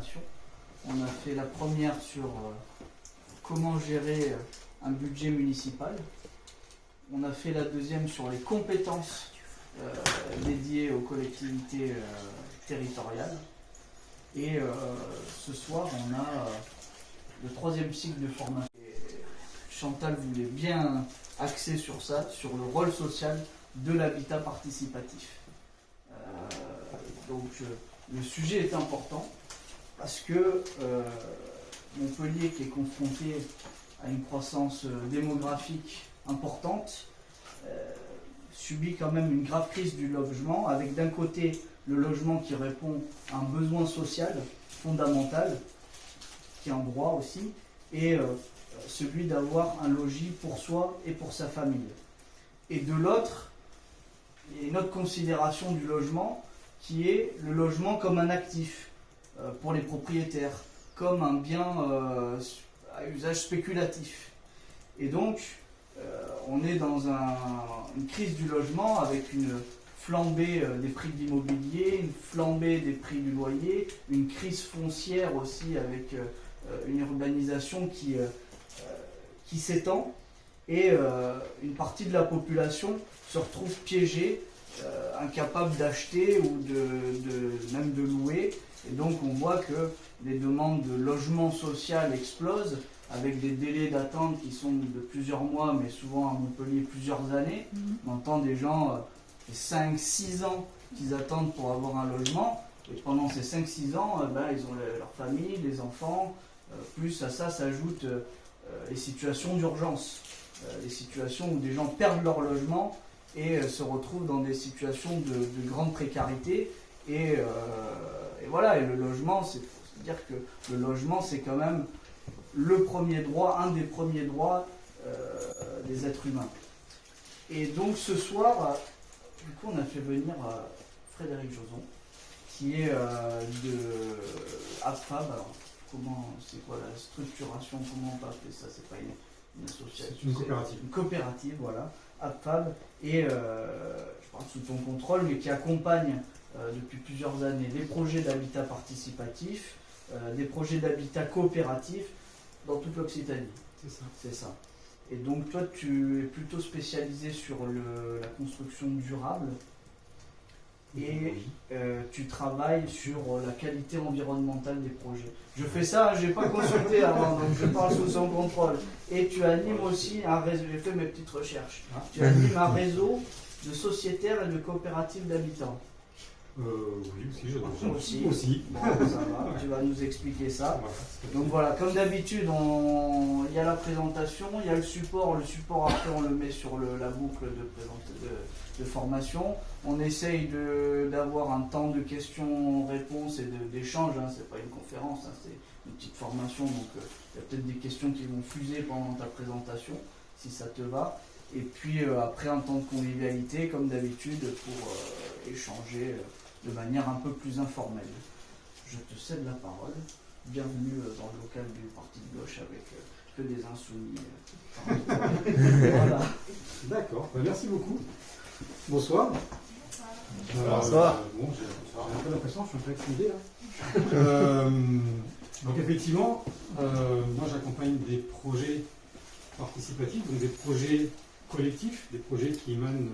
formations. On a fait la première sur comment gérer un budget municipal. On a fait la deuxième sur les compétences dédiées aux collectivités territoriales. Et ce soir, on a le troisième cycle de formation. Et Chantal voulait bien axer sur ça, sur le rôle social de l'habitat participatif. Donc le sujet est important parce que Montpellier, qui est confronté à une croissance démographique importante, subit quand même une grave crise du logement, avec d'un côté le logement qui répond à un besoin social fondamental, qui est en droit aussi, et celui d'avoir un logis pour soi et pour sa famille. Et de l'autre, il y a une autre considération du logement, qui est le logement comme un actif pour les propriétaires, comme un bien à usage spéculatif. Et donc, on est dans une crise du logement avec une flambée des prix de l'immobilier, une flambée des prix du loyer, une crise foncière aussi avec une urbanisation qui s'étend, et une partie de la population se retrouve piégée, incapable d'acheter ou même de louer. Et donc on voit que les demandes de logement social explosent, avec des délais d'attente qui sont de plusieurs mois, mais souvent à Montpellier plusieurs années. On entend des gens 5-6 ans qu'ils attendent pour avoir un logement, et pendant ces 5-6 ans, ils ont leur famille, les enfants, plus à ça s'ajoutent les situations d'urgence, les situations où des gens perdent leur logement et se retrouvent dans des situations de grande précarité. Et voilà, et le logement, c'est faut dire que le logement, c'est quand même le premier droit, un des premiers droits des êtres humains. Et donc ce soir, du coup, on a fait venir Frédéric Joson, qui est de AFAB. Alors, c'est quoi la structuration, comment on peut appeler ça? C'est pas une association. C'est une coopérative. Une coopérative, voilà, AFAB, et je parle sous ton contrôle, mais qui accompagne depuis plusieurs années les projets d'habitat participatif, des projets d'habitat coopératif dans toute l'Occitanie. C'est ça. C'est ça. Et donc toi, tu es plutôt spécialisé sur la construction durable, et tu travailles sur la qualité environnementale des projets. Je fais ça, je n'ai pas consulté avant, donc je parle sous son contrôle. Et tu animes aussi un réseau, j'ai fait mes petites recherches, tu animes un réseau de sociétaires et de coopératives d'habitants. Oui, Aussi. Aussi. Bon, ça va, tu vas nous expliquer ça. Donc voilà, comme d'habitude, il y a la présentation, il y a le support. Le support, après, on le met sur la boucle de formation. On essaye d'avoir un temps de questions-réponses et d'échanges. C'est pas une conférence, c'est une petite formation. Donc il y a peut-être des questions qui vont fuser pendant ta présentation, si ça te va. Et puis après, un temps de convivialité, comme d'habitude, pour échanger de manière un peu plus informelle. Je te cède la parole. Bienvenue dans le local du Parti de gauche avec que des insoumis. Voilà. D'accord, merci beaucoup. Bonsoir. Bonsoir. Bon, j'ai un peu l'impression, je suis un peu intimidé là. Donc effectivement, moi j'accompagne des projets participatifs, donc des projets collectifs, des projets qui émanent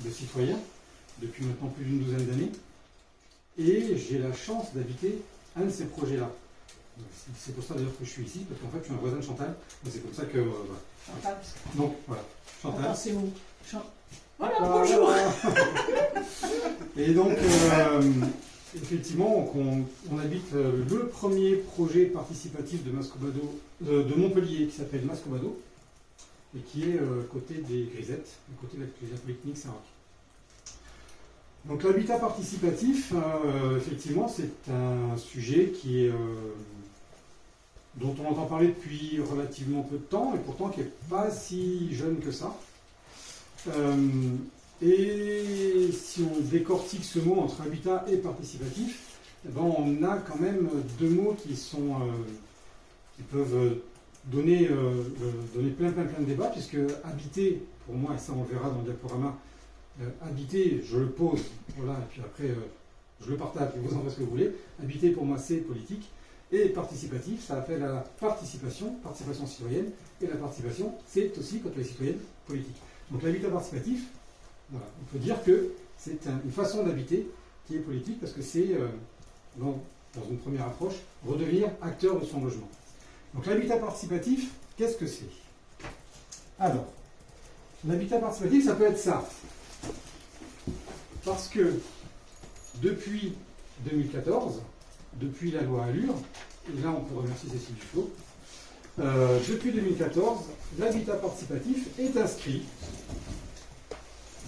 de citoyens depuis maintenant plus d'une douzaine d'années. Et j'ai la chance d'habiter un de ces projets-là. C'est pour ça d'ailleurs que je suis ici, parce qu'en fait je suis un voisin de Chantal. C'est comme ça que... Chantal. Donc voilà, Chantal. Chantal, c'est où Voilà, bonjour. Et donc, effectivement, on habite le premier projet participatif de Montpellier qui s'appelle Mascobado, et qui est côté des Grisettes, à côté de la Polytechnique Saint-Roch. Donc l'habitat participatif, effectivement, c'est un sujet dont on entend parler depuis relativement peu de temps, et pourtant qui n'est pas si jeune que ça. Et si on décortique ce mot entre habitat et participatif, on a quand même deux mots qui peuvent donner plein de débats, puisque habiter, pour moi, et ça on le verra dans le diaporama, habiter, je le pose, voilà, et puis après je le partage, vous en faites ce que vous voulez. Habiter, pour moi, c'est politique. Et participatif, ça appelle à la participation citoyenne. Et la participation, c'est aussi, quand elle est citoyenne, politique. Donc l'habitat participatif, voilà, on peut dire que c'est une façon d'habiter qui est politique, parce que c'est, dans une première approche, redevenir acteur de son logement. Donc l'habitat participatif, qu'est-ce que c'est? Alors, l'habitat participatif, ça peut être ça. Parce que depuis 2014, depuis la loi Allure, et là on peut remercier Cécile Duflot, depuis 2014, l'habitat participatif est inscrit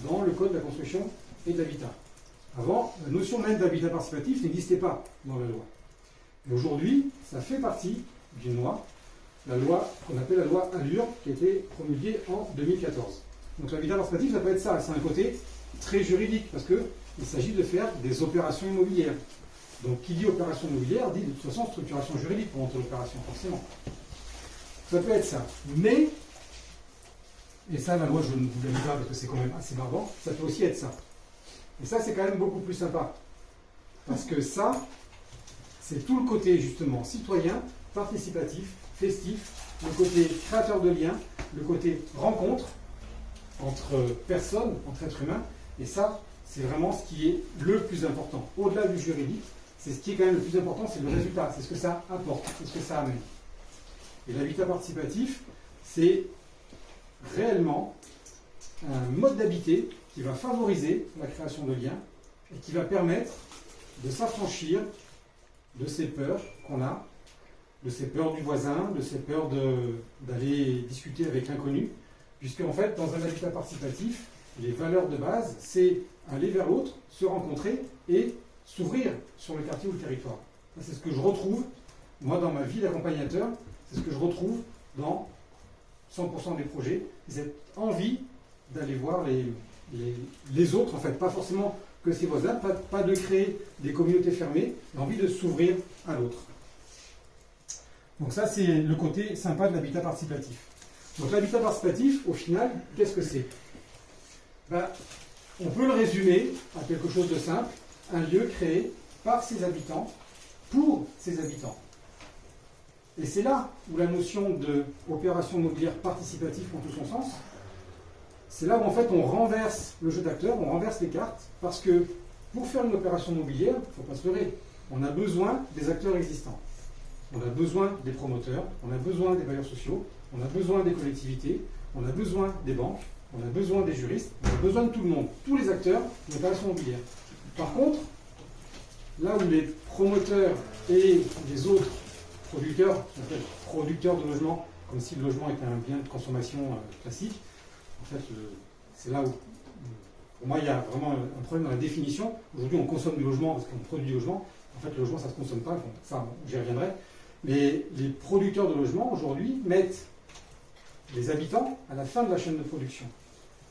dans le Code de la construction et de l'habitat. Avant, la notion même d'habitat participatif n'existait pas dans la loi. Et aujourd'hui, ça fait partie d'une loi, la loi qu'on appelle la loi Allure, qui a été promulguée en 2014. Donc l'habitat participatif, ça peut être ça, c'est un côté très juridique, parce qu'il s'agit de faire des opérations immobilières. Donc, qui dit opération immobilière dit de toute façon structuration juridique pour monter l'opération, forcément. Ça peut être ça. Mais, et ça, la loi, je ne vous la lis pas parce que c'est quand même assez barbant, ça peut aussi être ça. Et ça, c'est quand même beaucoup plus sympa. Parce que ça, c'est tout le côté, justement, citoyen, participatif, festif, le côté créateur de liens, le côté rencontre entre personnes, entre êtres humains. Et ça, c'est vraiment ce qui est le plus important. Au-delà du juridique, c'est ce qui est quand même le plus important, c'est le résultat, c'est ce que ça apporte, c'est ce que ça amène. Et l'habitat participatif, c'est réellement un mode d'habiter qui va favoriser la création de liens et qui va permettre de s'affranchir de ces peurs qu'on a, de ces peurs du voisin, de ces peurs d'aller discuter avec l'inconnu, puisque en fait, dans un habitat participatif, les valeurs de base, c'est aller vers l'autre, se rencontrer et s'ouvrir sur le quartier ou le territoire. C'est ce que je retrouve, moi, dans ma vie d'accompagnateur, c'est ce que je retrouve dans 100% des projets, cette envie d'aller voir les autres, en fait, pas forcément que ses voisins, pas de créer des communautés fermées, mais envie de s'ouvrir à l'autre. Donc ça, c'est le côté sympa de l'habitat participatif. Donc l'habitat participatif, au final, qu'est-ce que c'est? On peut le résumer à quelque chose de simple, un lieu créé par ses habitants, pour ses habitants. Et c'est là où la notion d'opération immobilière participative prend tout son sens. C'est là où en fait on renverse le jeu d'acteurs, on renverse les cartes, parce que pour faire une opération immobilière, il ne faut pas se leurrer, on a besoin des acteurs existants. On a besoin des promoteurs, on a besoin des bailleurs sociaux, on a besoin des collectivités, on a besoin des banques, on a besoin des juristes, on a besoin de tout le monde, tous les acteurs d'une opération immobilière. Par contre, là où les promoteurs et les autres producteurs, on appelle producteurs de logements, comme si le logement était un bien de consommation classique, en fait, c'est là où, pour moi, il y a vraiment un problème dans la définition. Aujourd'hui, on consomme du logement parce qu'on produit du logement. En fait, le logement, ça ne se consomme pas. Ça, j'y reviendrai. Mais les producteurs de logements, aujourd'hui, mettent les habitants à la fin de la chaîne de production.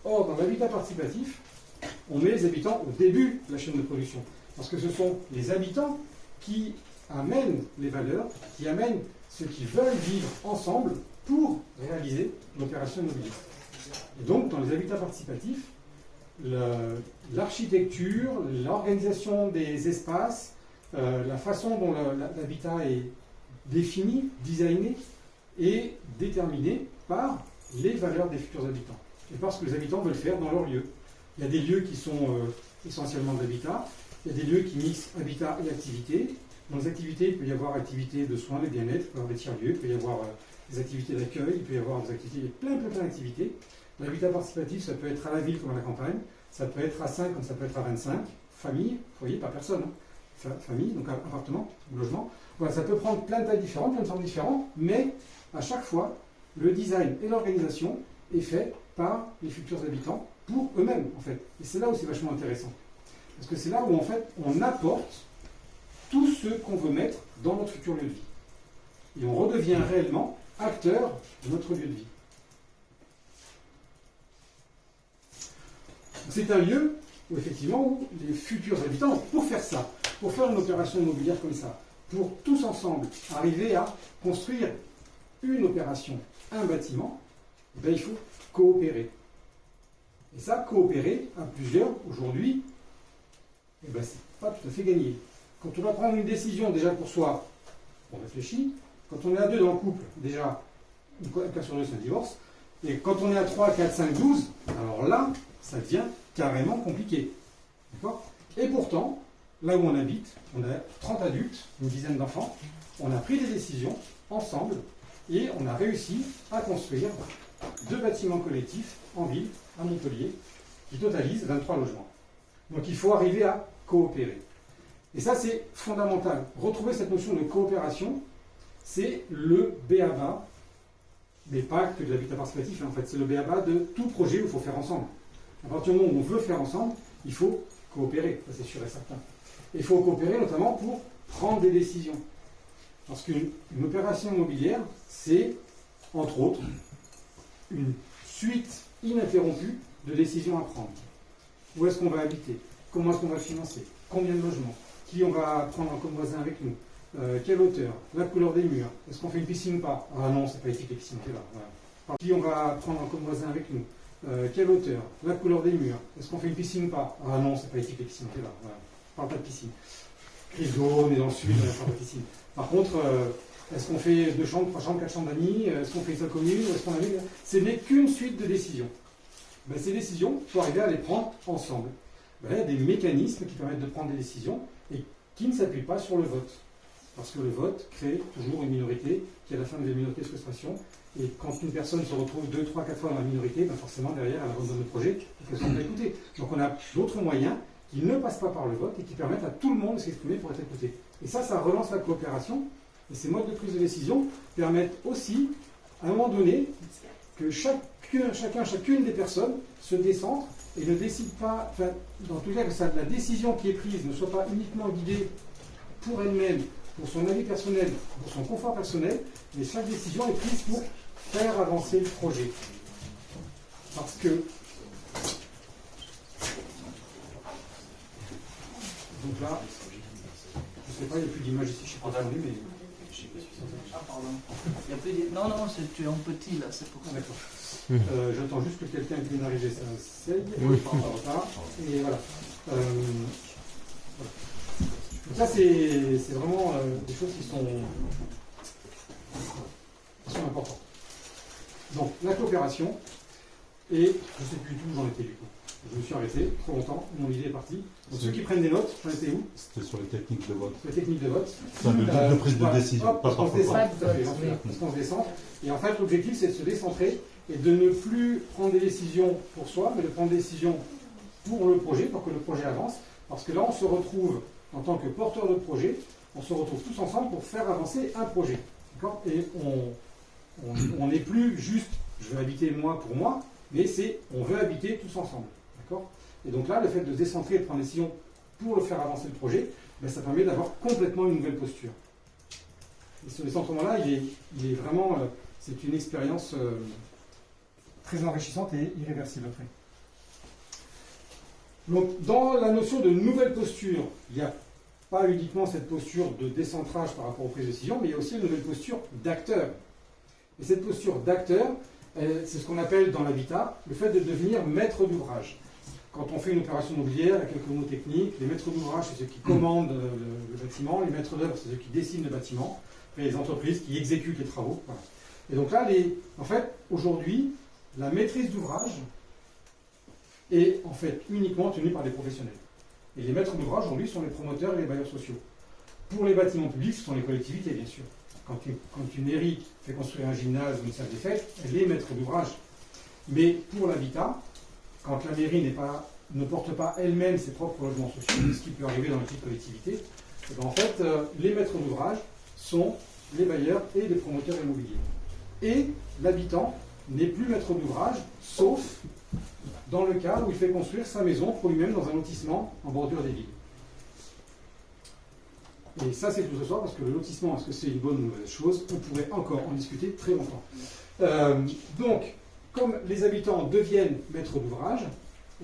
Or, dans l'habitat participatif, on met les habitants au début de la chaîne de production. Parce que ce sont les habitants qui amènent les valeurs, qui amènent ceux qui veulent vivre ensemble pour réaliser l'opération immobilière. Et donc, dans les habitats participatifs, l'architecture, l'organisation des espaces, la façon dont l'habitat est défini, designé, est déterminé par les valeurs des futurs habitants. Et par ce que les habitants veulent faire dans leur lieu. Il y a des lieux qui sont essentiellement de l'habitat, il y a des lieux qui mixent habitat et activité. Dans les activités, il peut y avoir activités de soins, de bien-être, il peut y avoir des tiers-lieux, il peut y avoir des activités d'accueil, il peut y avoir des activités, plein d'activités. L'habitat participatif, ça peut être à la ville comme à la campagne, ça peut être à 5 comme ça peut être à 25, famille, foyer, pas personne, hein. Famille, donc appartement, logement. Voilà, ça peut prendre plein de tailles différentes, plein de formes différentes, mais à chaque fois, le design et l'organisation est fait par les futurs habitants pour eux-mêmes, en fait. Et c'est là où c'est vachement intéressant. Parce que c'est là où, en fait, on apporte tout ce qu'on veut mettre dans notre futur lieu de vie. Et on redevient réellement acteur de notre lieu de vie. C'est un lieu où, effectivement, où les futurs habitants, pour faire ça, pour faire une opération immobilière comme ça, pour tous ensemble arriver à construire une opération, un bâtiment, ben, il faut coopérer. Et ça, coopérer à plusieurs, aujourd'hui, eh ben, c'est pas tout à fait gagné. Quand on va prendre une décision déjà pour soi, on réfléchit. Quand on est à deux dans le couple, déjà, un cas sur deux, c'est un divorce. Et quand on est à 3, 4, 5, 12, alors là, ça devient carrément compliqué. D'accord ? Et pourtant, là où on habite, on a 30 adultes, une dizaine d'enfants, on a pris des décisions ensemble et on a réussi à construire 2 bâtiments collectifs en ville, à Montpellier, qui totalisent 23 logements. Donc il faut arriver à coopérer. Et ça, c'est fondamental. Retrouver cette notion de coopération, c'est le b.a.-ba, mais pas que de l'habitat participatif, en fait, c'est le b.a.-ba de tout projet où il faut faire ensemble. À partir du moment où on veut faire ensemble, il faut coopérer, ça c'est sûr et certain. Et il faut coopérer notamment pour prendre des décisions. Parce qu'une opération immobilière, c'est, entre autres, une suite ininterrompue de décisions à prendre. Où est-ce qu'on va habiter? Comment est-ce qu'on va financer? Combien de logements? Qui on va prendre comme voisin avec nous? Quelle hauteur? La couleur des murs? Est-ce qu'on fait une piscine ou pas? Ah non, c'est pas éthique les piscines, c'est là. Voilà. Qui on va prendre comme voisin avec nous? Quelle hauteur? La couleur des murs? Est-ce qu'on fait une piscine ou pas? Ah non, c'est pas éthique les piscines, c'est là. Voilà. On parle pas de piscine. Crise d'eau, on est dans le sud, on parle pas de piscine. Par contre, est-ce qu'on fait 2 chambres, 3 chambres, 4 chambres d'amis? Est-ce qu'on fait une seule commune? Est-ce qu'on a... Ce n'est qu'une suite de décisions. Ben, ces décisions, il faut arriver à les prendre ensemble. Ben, il y a des mécanismes qui permettent de prendre des décisions et qui ne s'appuient pas sur le vote. Parce que le vote crée toujours une minorité qui, à la fin de la minorité, de frustration. Et quand une personne se retrouve 2, 3, 4 fois dans la minorité, ben forcément, derrière, elle abandonne le projet et qu'elle ne soit pas écoutée. Donc on a d'autres moyens qui ne passent pas par le vote et qui permettent à tout le monde de s'exprimer pour être écouté. Et ça relance la coopération. Et ces modes de prise de décision permettent aussi, à un moment donné, que chacune des personnes se décentre et ne décide pas, enfin, dans tous les cas, que la décision qui est prise ne soit pas uniquement guidée pour elle-même, pour son avis personnel, pour son confort personnel, mais chaque décision est prise pour faire avancer le projet. Parce que donc là, je ne sais pas, il n'y a plus d'image ici, je ne sais pas attendez, mais... Ah, pardon. Il y a plus de... Non, non, tu es en petit, là, c'est pour ça. D'accord. J'attends juste que quelqu'un vienne arriver, ça essaye. Oui. Et voilà. Voilà. Donc ça, c'est vraiment des choses qui sont importantes. Donc, la coopération, et je ne sais plus du tout où j'en étais du coup. Je me suis arrêté trop longtemps, mon idée est partie. Donc ceux qui prennent des notes, j'en étais où? C'était sur les techniques de vote. Sur les techniques de vote. C'est de prise de décision, hop, pas parce qu'on se décentre, tout à fait, parce qu'on se décentre. Et en fait, l'objectif, c'est de se décentrer et de ne plus prendre des décisions pour soi, mais de prendre des décisions pour le projet, pour que le projet avance. Parce que là, on se retrouve, en tant que porteur de projet, on se retrouve tous ensemble pour faire avancer un projet. D'accord? Et on n'est plus juste, je veux habiter moi pour moi, mais c'est, on veut habiter tous ensemble. D'accord? Et donc là, le fait de se décentrer et de prendre des décisions pour le faire avancer le projet, ben, ça permet d'avoir complètement une nouvelle posture. Et ce décentrement-là, il est vraiment, c'est une expérience très enrichissante et irréversible après. Donc, dans la notion de nouvelle posture, il n'y a pas uniquement cette posture de décentrage par rapport aux prises de décision, mais il y a aussi une nouvelle posture d'acteur. Et cette posture d'acteur, c'est ce qu'on appelle dans l'habitat le fait de devenir maître d'ouvrage. Quand on fait une opération immobilière, il y a quelques mots techniques. Les maîtres d'ouvrage, c'est ceux qui commandent le bâtiment. Les maîtres d'œuvre, c'est ceux qui dessinent le bâtiment. Et les entreprises qui exécutent les travaux. Voilà. Et donc là, en fait, aujourd'hui, la maîtrise d'ouvrage est en fait uniquement tenue par des professionnels. Et les maîtres d'ouvrage, aujourd'hui, sont les promoteurs et les bailleurs sociaux. Pour les bâtiments publics, ce sont les collectivités, bien sûr. Quand une mairie fait construire un gymnase ou une salle des fêtes, elle est maître d'ouvrage. Mais pour l'habitat, quand la mairie ne porte pas elle-même ses propres logements sociaux, ce qui peut arriver dans les petites collectivités, en fait, les maîtres d'ouvrage sont les bailleurs et les promoteurs immobiliers. Et l'habitant n'est plus maître d'ouvrage, sauf dans le cas où il fait construire sa maison pour lui-même dans un lotissement en bordure des villes. Et ça, c'est tout ce soir, parce que le lotissement, est-ce que c'est une bonne ou une mauvaise chose? On pourrait encore en discuter très longtemps. Donc, comme les habitants deviennent maîtres d'ouvrage,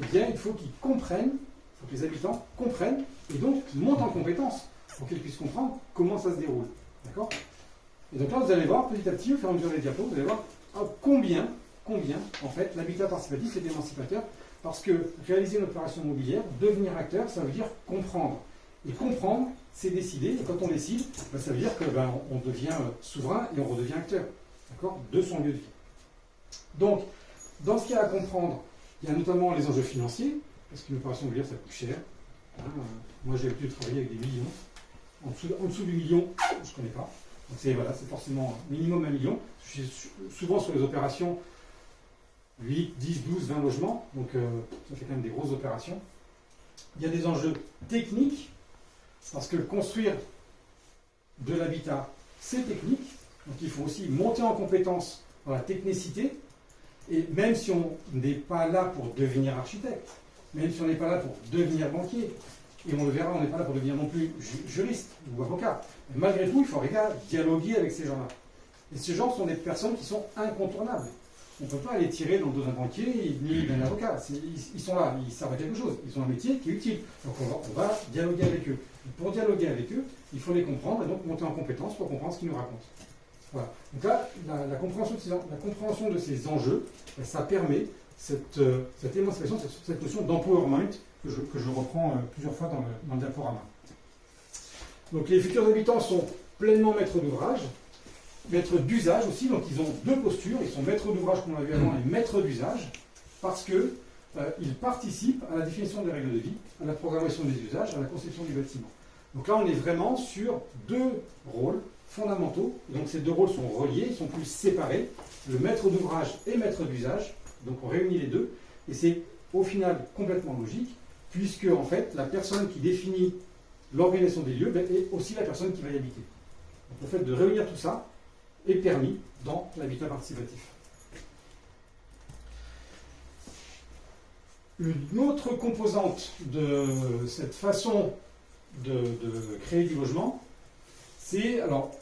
eh bien, il faut qu'ils comprennent, il faut que les habitants comprennent, et donc montent en compétence, pour qu'ils puissent comprendre comment ça se déroule. D'accord? Et donc là, vous allez voir, petit à petit, au fur et à mesure des diapos, vous allez voir combien, en fait, l'habitat participatif est émancipateur, Parce que réaliser une opération immobilière, devenir acteur, ça veut dire comprendre. Et comprendre, c'est décider. Et quand on décide, ça veut dire que on devient souverain et on redevient acteur, d'accord, de son lieu de vie. Donc, dans ce qu'il y a à comprendre, il y a notamment les enjeux financiers, parce qu'une opération immobilière, ça coûte cher. Moi, j'ai l'habitude de travailler avec des millions. En dessous du million, je ne connais pas. Donc, c'est forcément minimum 1 million. Je suis souvent sur les opérations 8, 10, 12, 20 logements. Donc, ça fait quand même des grosses opérations. Il y a des enjeux techniques, parce que construire de l'habitat, c'est technique. Donc, il faut aussi monter en compétence dans la technicité. Et même si on n'est pas là pour devenir architecte, même si on n'est pas là pour devenir banquier, et on le verra, on n'est pas là pour devenir non plus juriste ou avocat. Mais malgré tout, il faut dialoguer avec ces gens-là. Et ces gens sont des personnes qui sont incontournables. On ne peut pas les tirer dans le dos d'un banquier ni d'un avocat. Ils sont là, ils servent à quelque chose. Ils ont un métier qui est utile. Donc on va dialoguer avec eux. Et pour dialoguer avec eux, il faut les comprendre et donc monter en compétence pour comprendre ce qu'ils nous racontent. Voilà. Donc là, la compréhension de ces enjeux, ça permet cette émancipation, cette notion d'empowerment que je reprends plusieurs fois dans le diaporama. Donc les futurs habitants sont pleinement maîtres d'ouvrage, maîtres d'usage aussi, donc ils ont deux postures, ils sont maîtres d'ouvrage comme on l'a vu avant et maîtres d'usage, parce qu'ils participent à la définition des règles de vie, à la programmation des usages, à la conception du bâtiment. Donc là on est vraiment sur deux rôles fondamentaux, et donc ces deux rôles sont reliés, ils sont plus séparés, le maître d'ouvrage et maître d'usage, donc on réunit les deux, et c'est au final complètement logique, puisque en fait la personne qui définit l'organisation des lieux est aussi la personne qui va y habiter. Donc le fait de réunir tout ça est permis dans l'habitat participatif. Une autre composante de cette façon de créer du logement, c'est, alors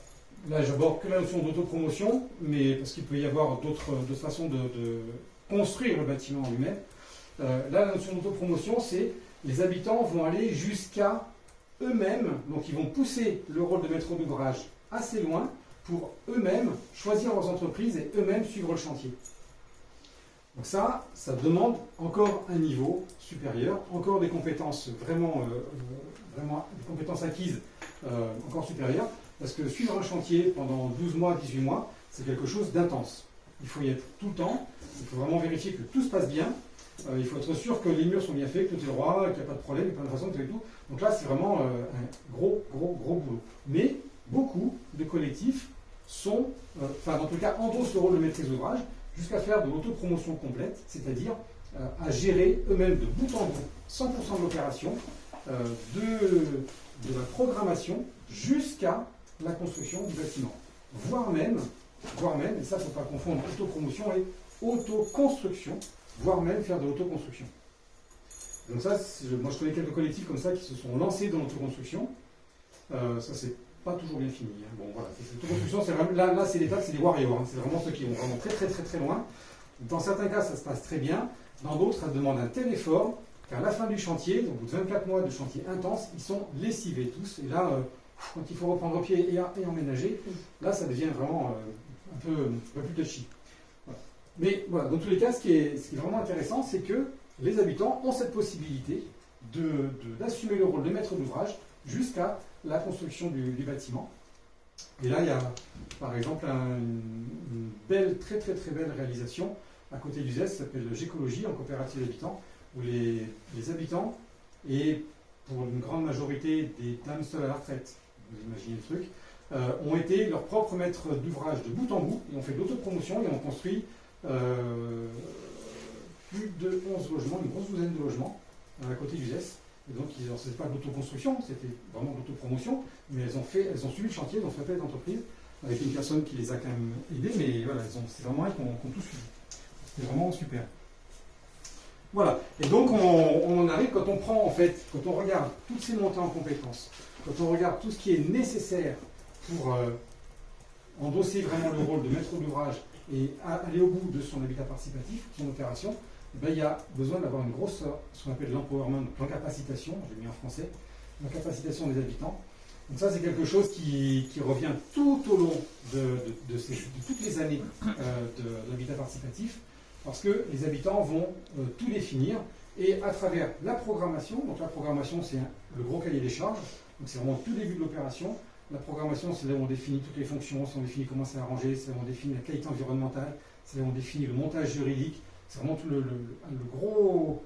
là j'aborde que la notion d'autopromotion, mais parce qu'il peut y avoir d'autres façons de construire le bâtiment en lui-même. Là la notion d'autopromotion, c'est les habitants vont aller jusqu'à eux-mêmes, donc ils vont pousser le rôle de maître d'ouvrage assez loin pour eux-mêmes choisir leurs entreprises et eux-mêmes suivre le chantier. Donc ça demande encore un niveau supérieur, encore des compétences vraiment des compétences acquises encore supérieures, parce que suivre un chantier pendant 12 mois, 18 mois, c'est quelque chose d'intense. Il faut y être tout le temps, il faut vraiment vérifier que tout se passe bien, il faut être sûr que les murs sont bien faits, que tout est droit, qu'il n'y a pas de problème, qu'il n'y a pas de façon, tout. Donc là, c'est vraiment un gros boulot. Mais beaucoup de collectifs sont, en tout cas, endossent le rôle de maîtrise d'ouvrage jusqu'à faire de l'autopromotion complète, c'est-à-dire à gérer eux-mêmes de bout en bout 100% de l'opération, de la programmation jusqu'à la construction du bâtiment. Voire même, et ça il ne faut pas confondre autopromotion et autoconstruction, voire même faire de l'autoconstruction. Donc ça, moi je connais quelques collectifs comme ça qui se sont lancés dans l'autoconstruction. Ça c'est pas toujours bien fini. Hein. Bon voilà, l'autoconstruction, c'est vraiment, là c'est l'étape, c'est les warriors. Hein. C'est vraiment ceux qui vont vraiment très loin. Dans certains cas, ça se passe très bien. Dans d'autres, ça demande un tel effort qu'à la fin du chantier, au bout de 24 mois de chantier intense, ils sont lessivés tous. Et là, quand il faut reprendre pied et emménager, là ça devient vraiment un peu plus touchy. Voilà. Mais voilà, dans tous les cas, ce qui est vraiment intéressant, c'est que les habitants ont cette possibilité d'assumer le rôle de maître d'ouvrage jusqu'à la construction du bâtiment. Et là, il y a par exemple une belle, très belle réalisation à côté du ZES, qui s'appelle Gécologie, en coopérative d'habitants, où les habitants, et pour une grande majorité des dames seules à la retraite, vous imaginez le truc, ont été leurs propres maîtres d'ouvrage de bout en bout, et ont fait de l'autopromotion, et ont construit plus de 11 logements, une grosse douzaine de logements, à côté du ZES. Et donc, ce n'était pas de l'autoconstruction, c'était vraiment de l'autopromotion, mais elles ont suivi le chantier, elles ont fait appel d'entreprise, avec une personne qui les a quand même aidées, mais voilà, c'est vraiment elles qui ont tout suivi. C'est vraiment super. Voilà, et donc on en arrive quand on prend, en fait, quand on regarde toutes ces montées en compétences, quand on regarde tout ce qui est nécessaire pour endosser vraiment le rôle de maître d'ouvrage et aller au bout de son habitat participatif, son opération, eh bien, il y a besoin d'avoir une grosse, ce qu'on appelle l'empowerment, l'encapacitation, j'ai mis en français, l'encapacitation des habitants. Donc ça, c'est quelque chose qui revient tout au long de toutes les années de l'habitat participatif. parce que les habitants vont tout définir, et à travers la programmation, donc la programmation c'est le gros cahier des charges, donc c'est vraiment tout début de l'opération. La programmation, c'est là où on définit toutes les fonctions, c'est là où on définit comment c'est arrangé, c'est là où on définit la qualité environnementale, c'est là où on définit le montage juridique, c'est vraiment tout le gros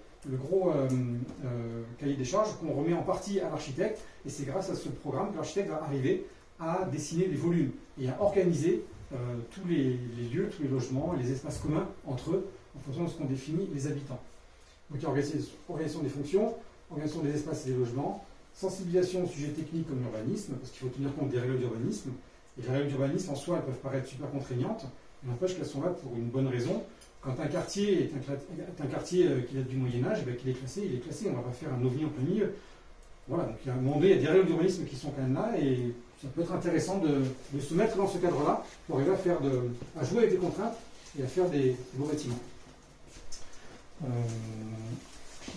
cahier des charges qu'on remet en partie à l'architecte, et c'est grâce à ce programme que l'architecte va arriver à dessiner les volumes et à organiser tous les lieux, tous les logements, les espaces communs entre eux, en fonction de ce qu'on définit les habitants. Donc il y a organisation des fonctions, organisation des espaces et des logements, sensibilisation aux sujets techniques comme l'urbanisme, parce qu'il faut tenir compte des règles d'urbanisme. Et les règles d'urbanisme en soi, elles peuvent paraître super contraignantes, mais n'empêche qu'elles sont là pour une bonne raison. Quand un quartier est un quartier qui date du Moyen-Âge, eh qu'il est classé, il est classé. On ne va pas faire un ovni en plein milieu. Voilà, donc il y a un moment donné, il y a des règles d'urbanisme qui sont quand même là, et ça peut être intéressant de se mettre dans ce cadre-là pour arriver à jouer avec les contraintes et à faire des beaux bâtiments.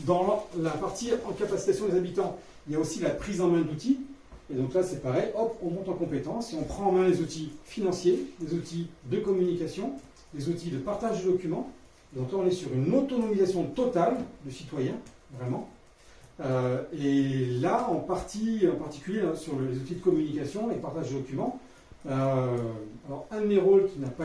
Dans la partie en capacitation des habitants, il y a aussi la prise en main d'outils. Et donc là, c'est pareil, hop, on monte en compétence et on prend en main les outils financiers, les outils de communication, les outils de partage de documents. Donc là, on est sur une autonomisation totale du citoyen, vraiment. Et là, en particulier sur les outils de communication et partage de documents, alors un de mes rôles qui n'a pas...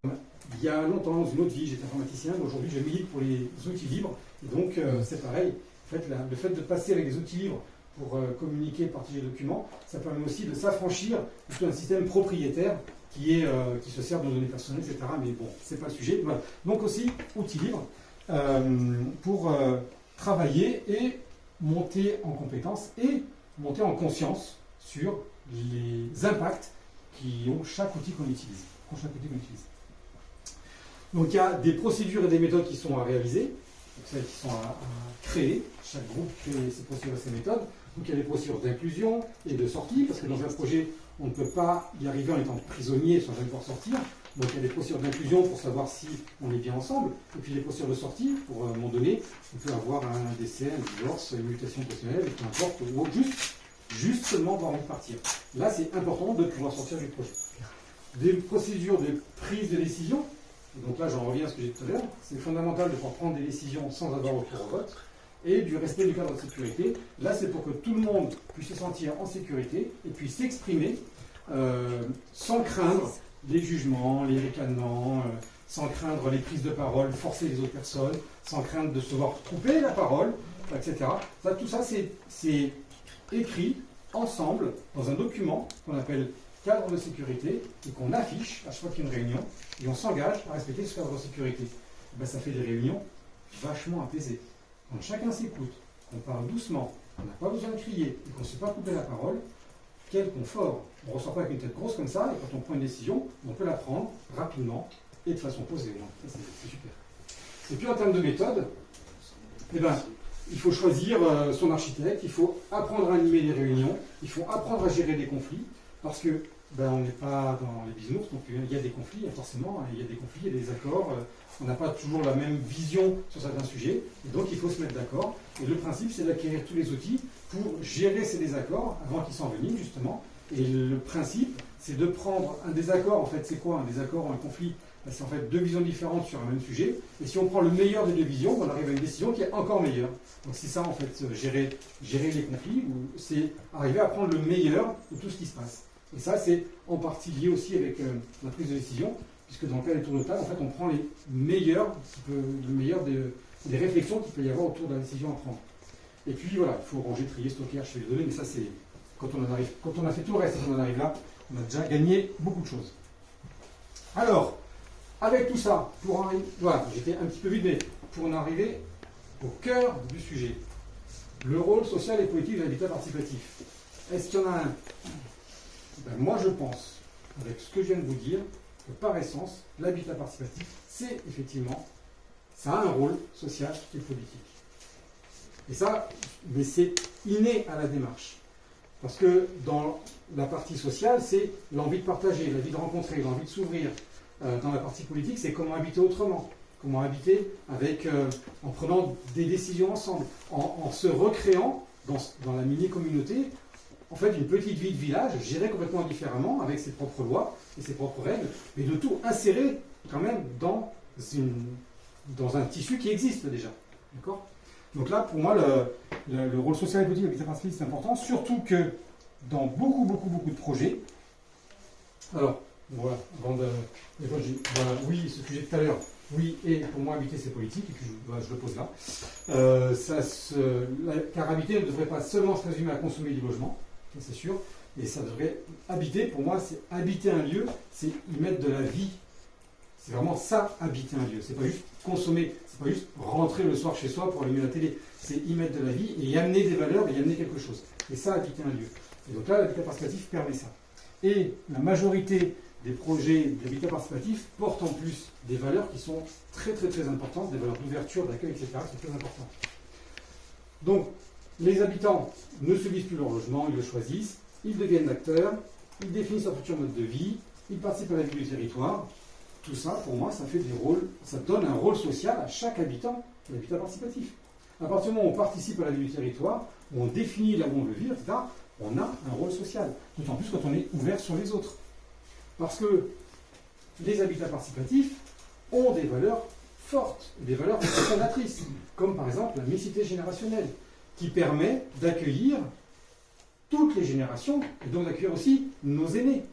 Il y a longtemps, dans une autre vie, j'étais informaticien, mais aujourd'hui, je milite pour les outils libres. Et donc, c'est pareil. En fait, le fait de passer avec des outils libres pour communiquer et partager des documents, ça permet aussi de s'affranchir de tout un système propriétaire qui se sert de nos données personnelles, etc. Mais bon, c'est pas le sujet. Voilà. Donc aussi, outils libres pour travailler et monter en compétences et monter en conscience sur les impacts qui ont chaque outil qu'on utilise. Donc il y a des procédures et des méthodes qui sont à réaliser, donc celles qui sont à créer. Chaque groupe crée ses procédures et ses méthodes. Donc il y a des procédures d'inclusion et de sortie, parce que dans un projet, on ne peut pas y arriver en étant prisonnier sans jamais pouvoir sortir. Donc il y a des procédures d'inclusion pour savoir si on est bien ensemble, et puis les procédures de sortie, pour à un moment donné, on peut avoir un décès, un divorce, une mutation professionnelle, peu importe, ou juste seulement avoir envie de partir. Là, c'est important de pouvoir sortir du projet. Des procédures de prise de décision, donc là j'en reviens à ce que j'ai dit tout à l'heure, c'est fondamental de pouvoir prendre des décisions sans avoir recours au vote, et du respect du cadre de sécurité. Là, c'est pour que tout le monde puisse se sentir en sécurité et puisse s'exprimer sans craindre les jugements, les ricanements, sans craindre les prises de parole, forcer les autres personnes, sans craindre de se voir couper la parole, etc. Tout ça, c'est écrit ensemble dans un document qu'on appelle cadre de sécurité et qu'on affiche à chaque fois qu'il y a une réunion, et on s'engage à respecter ce cadre de sécurité. Ça fait des réunions vachement apaisées. Quand chacun s'écoute, qu'on parle doucement, qu'on n'a pas besoin de crier et qu'on ne se fait pas couper la parole, quel confort! On ne ressort pas avec une tête grosse comme ça, et quand on prend une décision, on peut la prendre rapidement et de façon posée. Ça, c'est super. Et puis en termes de méthode, il faut choisir son architecte, il faut apprendre à animer les réunions, il faut apprendre à gérer des conflits, parce que on n'est pas dans les bisounours, donc il y a des conflits, forcément, il y a des conflits, il y a des accords, on n'a pas toujours la même vision sur certains sujets, et donc il faut se mettre d'accord. Et le principe, c'est d'acquérir tous les outils pour gérer ces désaccords avant qu'ils s'enveniment, justement. Et le principe, c'est de prendre un désaccord. En fait, c'est quoi un désaccord ou un conflit? C'est en fait deux visions différentes sur un même sujet, et si on prend le meilleur des deux visions, on arrive à une décision qui est encore meilleure. Donc c'est ça, en fait, gérer les conflits, c'est arriver à prendre le meilleur de tout ce qui se passe. Et ça, c'est en partie lié aussi avec la prise de décision, puisque dans le cas des tours de table, en fait, on prend le meilleur des réflexions qu'il peut y avoir autour de la décision à prendre. Et puis voilà, il faut ranger, trier, stocker, archiver les données, mais ça, c'est quand on a fait tout le reste et qu'on en arrive là, on a déjà gagné beaucoup de choses. Alors, avec tout ça, voilà, j'étais un petit peu vite, mais pour en arriver au cœur du sujet, le rôle social et politique de l'habitat participatif. Est-ce qu'il y en a un? Moi, je pense, avec ce que je viens de vous dire, que par essence, l'habitat participatif, c'est effectivement, ça a un rôle social et politique. Et ça, mais c'est inné à la démarche. Parce que dans la partie sociale, c'est l'envie de partager, l'envie de rencontrer, l'envie de s'ouvrir. Dans la partie politique, c'est comment habiter autrement. Comment habiter en prenant des décisions ensemble, en se recréant dans la mini-communauté, en fait, une petite vie de village gérée complètement différemment, avec ses propres lois et ses propres règles, mais de tout insérer quand même dans une dans un tissu qui existe déjà. D'accord ? Donc là, pour moi, le rôle social et politique de l'habitat participatif, c'est important, surtout que dans beaucoup de projets, alors, voilà, voilà, oui, ce que j'ai dit tout à l'heure, oui, et pour moi, habiter, c'est politique, et puis je le pose là. Car habiter ne devrait pas seulement se résumer à consommer du logement, ça c'est sûr, et ça devrait habiter, pour moi, c'est habiter un lieu, c'est y mettre de la vie. C'est vraiment ça, habiter un lieu. C'est pas juste consommer, c'est pas juste rentrer le soir chez soi pour allumer la télé. C'est y mettre de la vie et y amener des valeurs et y amener quelque chose. Et ça, habiter un lieu. Et donc là, l'habitat participatif permet ça. Et la majorité des projets d'habitat participatif portent en plus des valeurs qui sont très importantes, des valeurs d'ouverture, d'accueil, etc., qui sont très importantes. Donc, les habitants ne subissent plus leur logement, ils le choisissent, ils deviennent acteurs, ils définissent leur futur mode de vie, ils participent à la vie du territoire. Tout ça, pour moi, ça fait des rôles, ça donne un rôle social à chaque habitant de l'habitat participatif. À partir du moment où on participe à la vie du territoire, où on définit là où on veut vivre, etc., on a un rôle social. D'autant plus quand on est ouvert sur les autres. Parce que les habitats participatifs ont des valeurs fortes, des valeurs fondatrices, comme par exemple la mixité générationnelle, qui permet d'accueillir toutes les générations, et donc d'accueillir aussi nos aînés,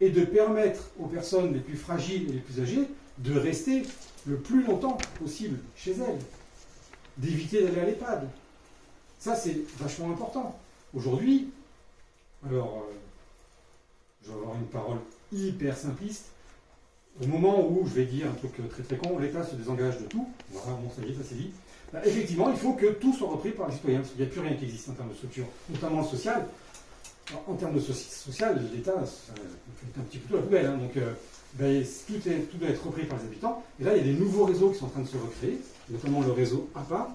et de permettre aux personnes les plus fragiles et les plus âgées de rester le plus longtemps possible chez elles, d'éviter d'aller à l'EHPAD. Ça, c'est vachement important. Aujourd'hui, alors, je vais avoir une parole hyper simpliste, au moment où je vais dire un truc très con, l'État se désengage de tout, voilà, bon, ça y est, ça c'est dit, ben, effectivement, il faut que tout soit repris par les citoyens, parce qu'il n'y a plus rien qui existe en termes de structure, notamment le social. Alors, en termes de social, l'État fait un petit peu tout la poubelle, hein, donc ben, tout doit être repris par les habitants. Et là, il y a des nouveaux réseaux qui sont en train de se recréer, notamment le réseau APA,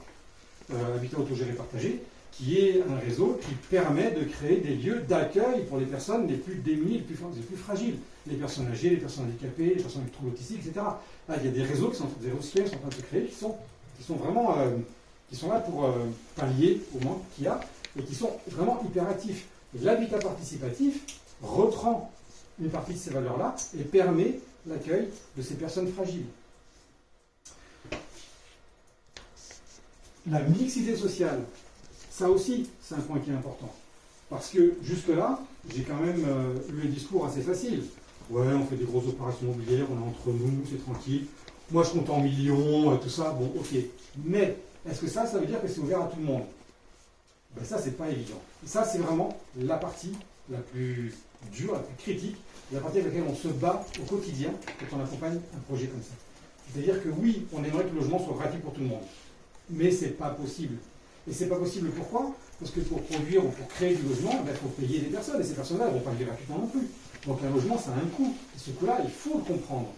Habitat Autogéré Partagé, qui est un réseau qui permet de créer des lieux d'accueil pour les personnes les plus démunies, les plus fragiles, les personnes âgées, les personnes handicapées, les personnes avec troubles autistiques, etc. Là, il y a des réseaux des réseaux citoyens qui sont en train de se créer, qui sont vraiment qui sont là pour pallier au manque qu'il y a, et qui sont vraiment hyper actifs. L'habitat participatif reprend une partie de ces valeurs-là et permet l'accueil de ces personnes fragiles. La mixité sociale, ça aussi, c'est un point qui est important. Parce que jusque-là, j'ai quand même eu un discours assez facile. Ouais, on fait des grosses opérations immobilières, on est entre nous, c'est tranquille. Moi, je compte en millions, tout ça, bon, ok. Mais, est-ce que ça veut dire que c'est ouvert à tout le monde ? Ben ça, c'est pas évident. Et ça, c'est vraiment la partie la plus dure, la plus critique, la partie avec laquelle on se bat au quotidien quand on accompagne un projet comme ça. C'est-à-dire que oui, on aimerait que le logement soit gratuit pour tout le monde. Mais c'est pas possible. Et c'est pas possible pourquoi ? Parce que pour produire ou pour créer du logement, il faut payer des personnes. Et ces personnes-là ne vont pas le vivre gratuitement non plus. Donc un logement, ça a un coût. Et ce coût-là, il faut le comprendre.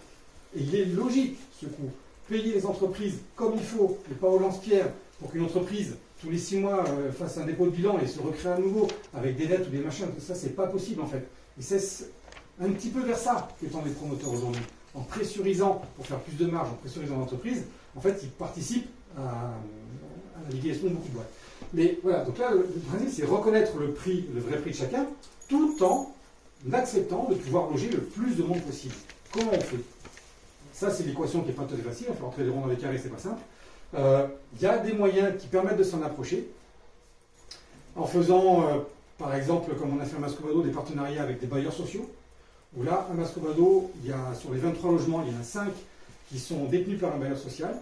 Et il est logique, ce coût. Payer les entreprises comme il faut, et pas au lance-pierre, pour qu'une entreprise, tous les 6 mois, fasse un dépôt de bilan et se recrée à nouveau avec des dettes ou des machins, ça, c'est pas possible en fait. Et c'est un petit peu vers ça que tendent les promoteurs aujourd'hui. En pressurisant, pour faire plus de marge, en pressurisant l'entreprise, en fait, ils participent à la liquidation de beaucoup de boîtes. Mais voilà, donc là, le principe, c'est reconnaître le prix, le vrai prix de chacun, tout en acceptant de pouvoir loger le plus de monde possible. Comment on fait ? Ça, c'est l'équation qui n'est pas tout à fait facile, il faut rentrer des ronds dans les carrés, c'est pas simple. Il y a des moyens qui permettent de s'en approcher, en faisant, par exemple, comme on a fait à Mascovado, des partenariats avec des bailleurs sociaux, où là, à Mascovado, il y a, sur les 23 logements, il y en a 5 qui sont détenus par un bailleur social.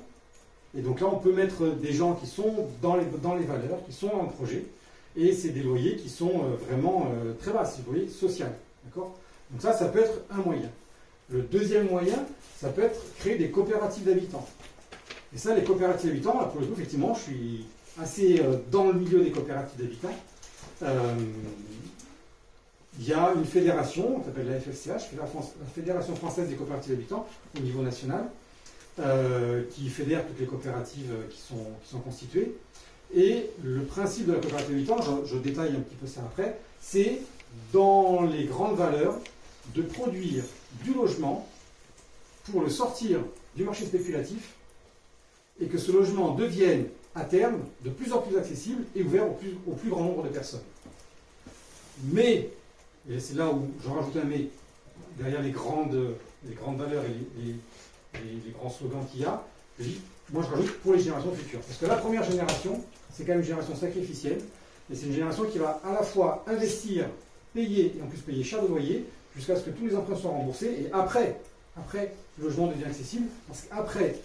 Et donc là, on peut mettre des gens qui sont dans les valeurs, qui sont dans le projet, et c'est des loyers qui sont vraiment très bas, c'est des loyers sociaux. D'accord ? Donc ça peut être un moyen. Le deuxième moyen, ça peut être créer des coopératives d'habitants. Et ça, les coopératives d'habitants, là, pour le coup, effectivement, je suis assez dans le milieu des coopératives d'habitants. Il y a une fédération, on s'appelle la FFCH, la Fédération Française des Coopératives d'Habitants, au niveau national, qui fédère toutes les coopératives qui sont constituées. Et le principe de la coopérative d'habitants, je détaille un petit peu ça après, c'est dans les grandes valeurs de produire du logement pour le sortir du marché spéculatif et que ce logement devienne à terme de plus en plus accessible et ouvert au plus grand nombre de personnes. Mais, et c'est là où je rajoute un mais, derrière les grandes valeurs et les grands slogans qu'il y a, je dis, moi je rajoute pour les générations futures. Parce que la première génération, c'est quand même une génération sacrificielle, et c'est une génération qui va à la fois investir, payer, et en plus payer cher de loyer, jusqu'à ce que tous les emprunts soient remboursés, et après, le logement devient accessible, parce qu'après,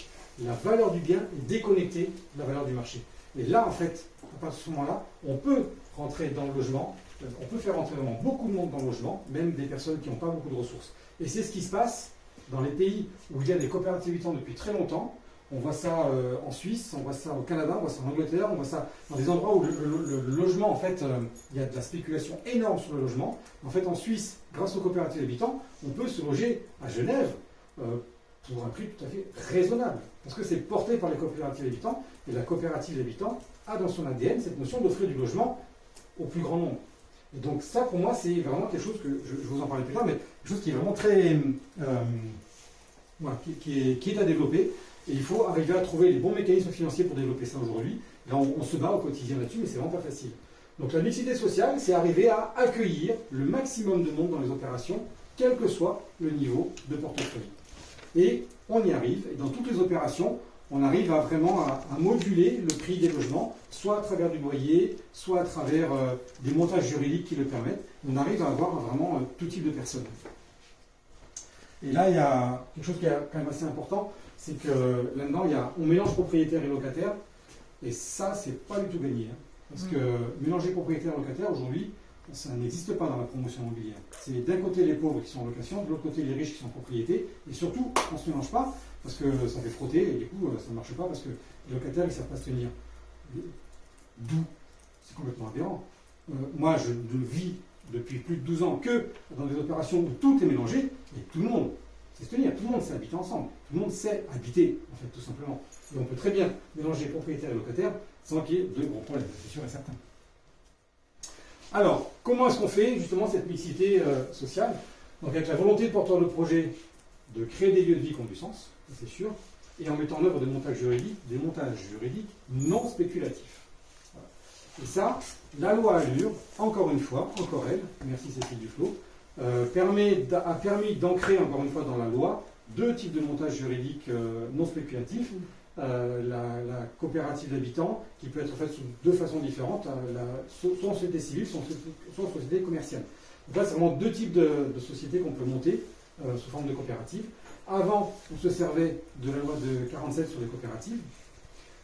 la valeur du bien est déconnectée de la valeur du marché. Et là, en fait, à partir de ce moment-là, on peut rentrer dans le logement, on peut faire rentrer vraiment beaucoup de monde dans le logement, même des personnes qui n'ont pas beaucoup de ressources. Et c'est ce qui se passe dans les pays où il y a des coopératives habitants depuis très longtemps. On voit ça en Suisse, on voit ça au Canada, on voit ça en Angleterre, on voit ça dans des endroits où le logement, en fait, il y a de la spéculation énorme sur le logement. En fait, en Suisse, grâce aux coopératives habitants, on peut se loger à Genève pour un prix tout à fait raisonnable. Parce que c'est porté par les coopératives habitants, et la coopérative habitants a dans son ADN cette notion d'offrir du logement au plus grand nombre. Et donc ça, pour moi, c'est vraiment quelque chose que, je vous en parlais plus tard, mais quelque chose qui est vraiment très... voilà, qui est à développer. Et il faut arriver à trouver les bons mécanismes financiers pour développer ça aujourd'hui. Là, on se bat au quotidien là-dessus, mais c'est vraiment pas facile. Donc la mixité sociale, c'est arriver à accueillir le maximum de monde dans les opérations, quel que soit le niveau de portefeuille. Et on y arrive, et dans toutes les opérations, on arrive à vraiment à moduler le prix des logements, soit à travers du loyer, soit à travers des montages juridiques qui le permettent. On arrive à avoir vraiment tout type de personnes. Et là, il y a quelque chose qui est quand même assez important, c'est que là-dedans, on mélange propriétaire et locataire, et ça, c'est pas du tout gagné. Hein, parce que mélanger propriétaire et locataire, aujourd'hui, ça n'existe pas dans la promotion immobilière. C'est d'un côté les pauvres qui sont en location, de l'autre côté les riches qui sont en propriété, et surtout, on ne se mélange pas, parce que ça fait frotter, et du coup, ça ne marche pas, parce que les locataires, ils ne savent pas se tenir. D'où c'est complètement aberrant. Moi, je vis depuis plus de 12 ans que dans des opérations où tout est mélangé, et tout le monde sait se tenir, tout le monde sait habiter ensemble, tout le monde sait habiter, en fait, tout simplement. Et on peut très bien mélanger propriétaire et locataire sans qu'il y ait de gros problèmes, c'est sûr et certain. Alors, comment est-ce qu'on fait justement cette mixité sociale? Donc avec la volonté de porteur de projet de créer des lieux de vie qui ont du sens, c'est sûr, et en mettant en œuvre des montages juridiques non spéculatifs. Voilà. Et ça, la loi Allure, encore une fois, encore elle, merci Cécile Duflot, a permis d'ancrer encore une fois dans la loi deux types de montages juridiques non spéculatifs. La coopérative d'habitants, qui peut être faite sous deux façons différentes, soit en société civile, soit en société commerciale. Donc là, c'est vraiment deux types de sociétés qu'on peut monter sous forme de coopérative. Avant, on se servait de la loi de 47 sur les coopératives.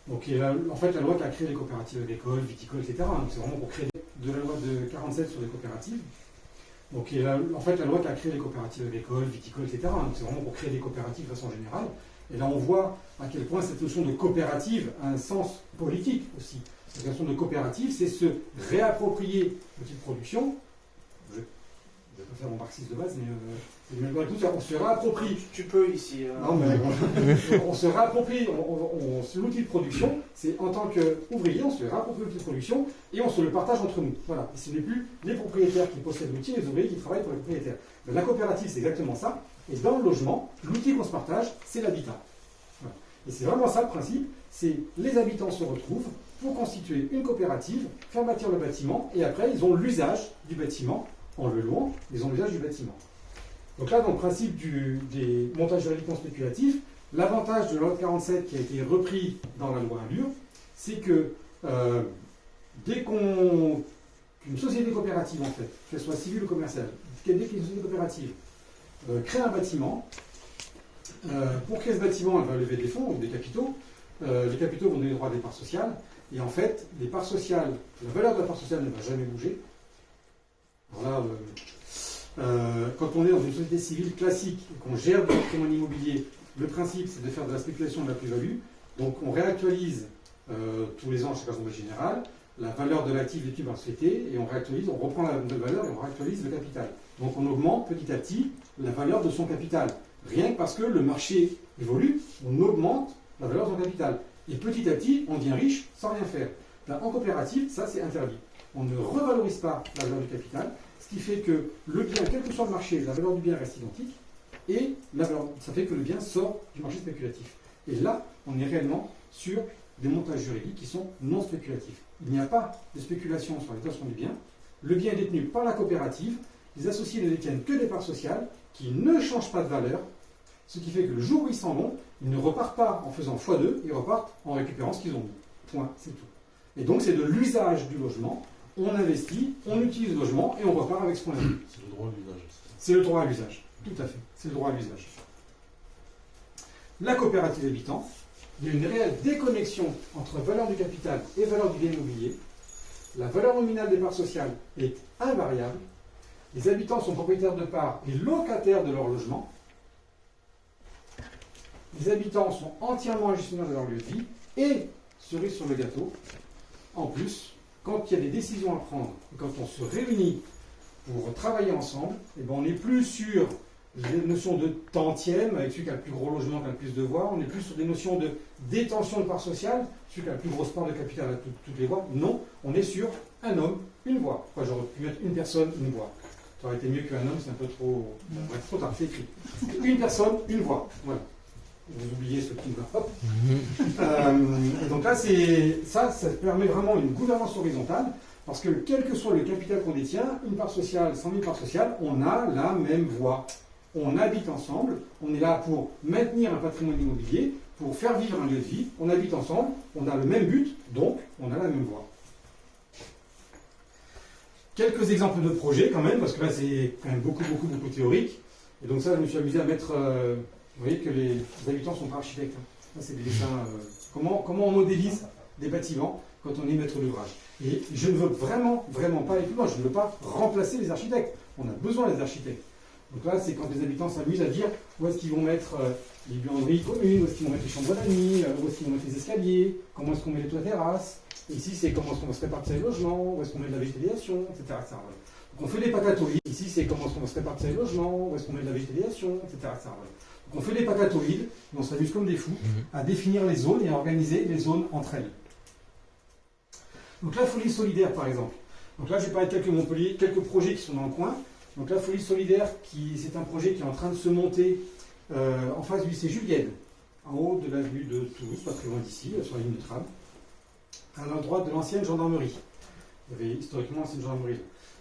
Donc, en fait, la loi qui a créé les coopératives agricoles, viticoles, etc. Donc, c'est vraiment pour créer de la loi de 47 sur les coopératives. Donc, en fait, la loi qui a créé les coopératives agricoles, viticoles, etc. Donc, c'est vraiment pour créer des coopératives de façon générale. Et là, on voit à quel point cette notion de coopérative a un sens politique aussi. Cette notion de coopérative, c'est se réapproprier une petite production. Je ne vais pas faire mon marxiste de base, mais on se réapproprie. Tu peux ici. Non, mais on se réapproprie l'outil de production. C'est en tant qu'ouvrier, on se réapproprie l'outil de production et on se le partage entre nous. Voilà. Et ce n'est plus les propriétaires qui possèdent l'outil, les ouvriers qui travaillent pour les propriétaires. Mais la coopérative, c'est exactement ça. Et dans le logement, l'outil qu'on se partage, c'est l'habitat. Voilà. Et c'est vraiment ça le principe, c'est les habitants se retrouvent pour constituer une coopérative, faire bâtir le bâtiment, et après ils ont l'usage du bâtiment, en le louant, ils ont l'usage du bâtiment. Donc là, dans le principe des montages juridiques non spéculatifs, l'avantage de la loi 47 qui a été repris dans la loi Allure, c'est que dès qu'une société coopérative, en fait, qu'elle soit civile ou commerciale, dès qu'une société coopérative crée un bâtiment. Pour créer ce bâtiment, elle va lever des fonds ou des capitaux. Les capitaux vont donner droit à des parts sociales. Et en fait, les parts sociales, la valeur de la part sociale ne va jamais bouger. Alors là, quand on est dans une société civile classique et qu'on gère du patrimoine immobilier, le principe c'est de faire de la spéculation de la plus-value. Donc on réactualise tous les ans chaque assemblée générale la valeur de l'actif détenu par la société et on reprend la nouvelle valeur et on réactualise le capital. Donc on augmente petit à petit la valeur de son capital. Rien que parce que le marché évolue, on augmente la valeur de son capital. Et petit à petit, on devient riche sans rien faire. Là, en coopérative, ça c'est interdit. On ne revalorise pas la valeur du capital, ce qui fait que le bien, quel que soit le marché, la valeur du bien reste identique, et ça fait que le bien sort du marché spéculatif. Et là, on est réellement sur des montages juridiques qui sont non spéculatifs. Il n'y a pas de spéculation sur la détention du bien. Le bien est détenu par la coopérative. Les associés ne détiennent que des parts sociales qui ne changent pas de valeur Ce qui fait que le jour où ils s'en vont, ils ne repartent pas en faisant x2, ils repartent en récupérant ce qu'ils ont mis. Point, c'est tout. Et donc c'est de l'usage du logement. On investit, on utilise le logement et on repart avec ce qu'on a mis. C'est le droit à l'usage. C'est le droit à l'usage. Tout à fait. C'est le droit à l'usage. La coopérative habitant, il y a une réelle déconnexion entre valeur du capital et valeur du bien immobilier. La valeur nominale des parts sociales est invariable. Les habitants sont propriétaires de parts et locataires de leur logement. Les habitants sont entièrement gestionnaires de leur lieu de vie. Et, cerise sur le gâteau, en plus, quand il y a des décisions à prendre, et quand on se réunit pour travailler ensemble, eh ben on n'est plus sur les notions de tantième, avec celui qui a le plus gros logement, qui a le plus de voix. On n'est plus sur des notions de détention de parts sociales, celui qui a la plus grosse part de capital à toutes les voix. Non, on est sur un homme, une voix. Enfin, j'aurais pu mettre une personne, une voix. Ça aurait été mieux qu'un homme, c'est un peu trop... Ouais, trop tard, c'est écrit. Une personne, une voix. Voilà. Vous oubliez ce petit voix. Hop. Et donc là, ça permet vraiment une gouvernance horizontale, parce que quel que soit le capital qu'on détient, une part sociale, 100 000 parts sociales, on a la même voix. On habite ensemble, on est là pour maintenir un patrimoine immobilier, pour faire vivre un lieu de vie, on habite ensemble, on a le même but, donc on a la même voix. Quelques exemples de projets quand même, parce que là c'est quand même beaucoup théorique. Et donc ça, je me suis amusé à mettre, vous voyez que les habitants ne sont pas architectes. Ça c'est des dessins, comment on modélise des bâtiments quand on est maître d'ouvrage. Et je ne veux vraiment pas aller plus loin, je ne veux pas remplacer les architectes. On a besoin des architectes. Donc là, c'est quand les habitants s'amusent à dire où est-ce qu'ils vont mettre les buanderies communes, où est-ce qu'ils vont mettre les chambres d'amis, où est-ce qu'ils vont mettre les escaliers, comment est-ce qu'on met les toits terrasses. Ici, c'est comment est-ce qu'on va se répartir les logements, où est-ce qu'on met de la végétation, etc. Voilà. Donc on fait des patatoïdes. Ici, c'est comment est-ce qu'on va se répartir les logements, où est-ce qu'on met de la végétation, etc. Voilà. Donc on fait des patatoïdes, et on s'amuse comme des fous à définir les zones et à organiser les zones entre elles. Donc la folie solidaire, par exemple. Donc là, je vais parler de quelques projets qui sont dans le coin. Donc la folie solidaire, c'est un projet qui est en train de se monter en face du lycée Julienne, en haut de l'avenue de Toulouse, pas très loin d'ici, sur la ligne de tram, à l'endroit de l'ancienne gendarmerie. Il y avait historiquement l'ancienne gendarmerie.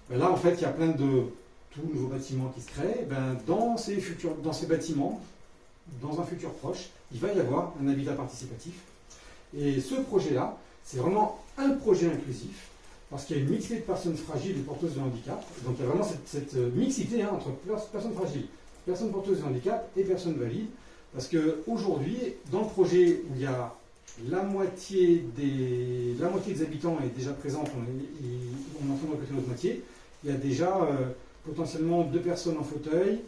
Ben là, en fait, il y a plein de tout nouveaux bâtiments qui se créent. Ben, dans ces bâtiments, dans un futur proche, il va y avoir un habitat participatif. Et ce projet-là, c'est vraiment un projet inclusif, parce qu'il y a une mixité de personnes fragiles et porteuses de handicap. Donc il y a vraiment cette mixité entre personnes fragiles, personnes porteuses de handicap et personnes valides. Parce qu'aujourd'hui, dans le projet où il y a la moitié des habitants est déjà présente, on est en train de recruter l'autre moitié, il y a déjà potentiellement 2 personnes en fauteuil,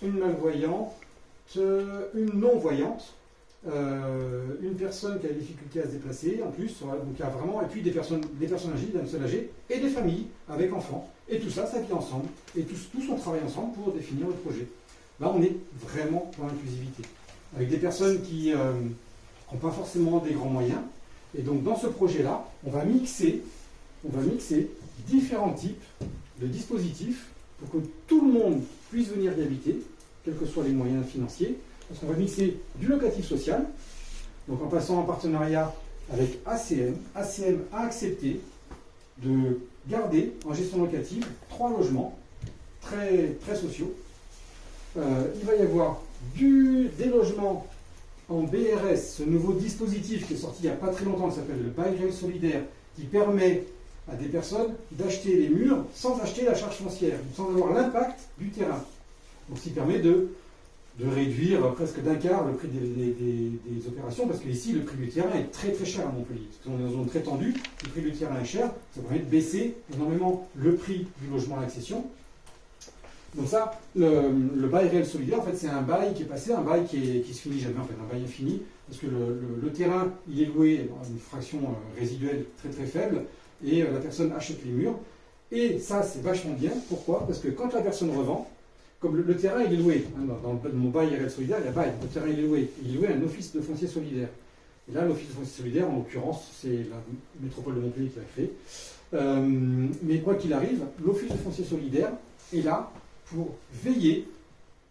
une malvoyante, une non-voyante, une personne qui a des difficultés à se déplacer, en plus, donc il y a vraiment, et puis des personnes âgées, des personnes âgées, et des familles avec enfants. Et tout ça vit ensemble, et tous on travaille ensemble pour définir le projet. Là, on est vraiment dans l'inclusivité, avec des personnes qui n'ont pas forcément des grands moyens. Et donc, dans ce projet-là, on va mixer différents types de dispositifs pour que tout le monde puisse venir y habiter, quels que soient les moyens financiers. Parce qu'on va mixer du locatif social, donc en passant en partenariat avec ACM. ACM a accepté de garder en gestion locative 3 logements très sociaux. Il va y avoir des logements en BRS, ce nouveau dispositif qui est sorti il n'y a pas très longtemps, qui s'appelle le bail réel solidaire, qui permet à des personnes d'acheter les murs sans acheter la charge foncière, sans avoir l'impact du terrain. Donc, ce qui permet de réduire presque d'un quart le prix des opérations, parce qu'ici, le prix du terrain est très cher à Montpellier. Parce qu'on est dans une zone très tendue, le prix du terrain est cher, ça permet de baisser énormément le prix du logement à l'accession. Donc ça, le bail réel solidaire, en fait, c'est un bail qui est passé, un bail qui se finit jamais, en fait, un bail infini, parce que le terrain, il est loué à une fraction résiduelle très faible, et la personne achète les murs. Et ça, c'est vachement bien. Pourquoi? Parce que quand la personne revend, comme le terrain il est loué, hein, dans mon bail réel solidaire, il y a bail, le terrain il est loué à un office de foncier solidaire. Et là, l'office de foncier solidaire, en l'occurrence, c'est la métropole de Montpellier qui l'a fait. Mais quoi qu'il arrive, l'office de foncier solidaire est là pour veiller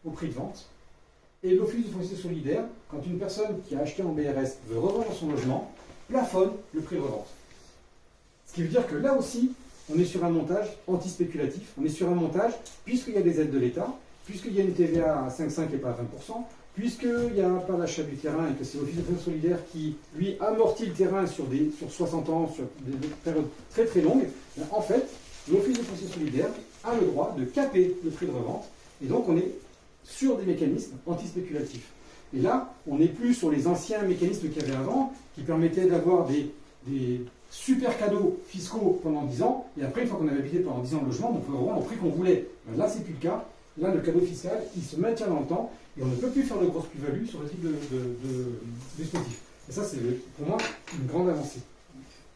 au prix de vente. Et l'office de foncier solidaire, quand une personne qui a acheté en BRS veut revendre son logement, plafonne le prix de revente. Ce qui veut dire que là aussi, on est sur un montage anti-spéculatif, on est sur un montage, puisqu'il y a des aides de l'État, puisqu'il y a une TVA à 5,5 et pas à 20%, puisqu'il n'y a pas d'achat du terrain et que c'est l'Office de foncier solidaire qui, lui, amortit le terrain sur 60 ans, sur des périodes très très longues, en fait, l'Office de foncier solidaire a le droit de caper le prix de revente, et donc on est sur des mécanismes antispéculatifs. Et là, on n'est plus sur les anciens mécanismes qu'il y avait avant, qui permettaient d'avoir des super cadeaux fiscaux pendant 10 ans, et après, une fois qu'on avait habité pendant 10 ans le logement, on pouvait avoir le prix qu'on voulait. Là, c'est plus le cas. Là, le cadeau fiscal, il se maintient dans le temps, et on ne peut plus faire de grosses plus-values sur le type de dispositif. Et ça, c'est pour moi une grande avancée.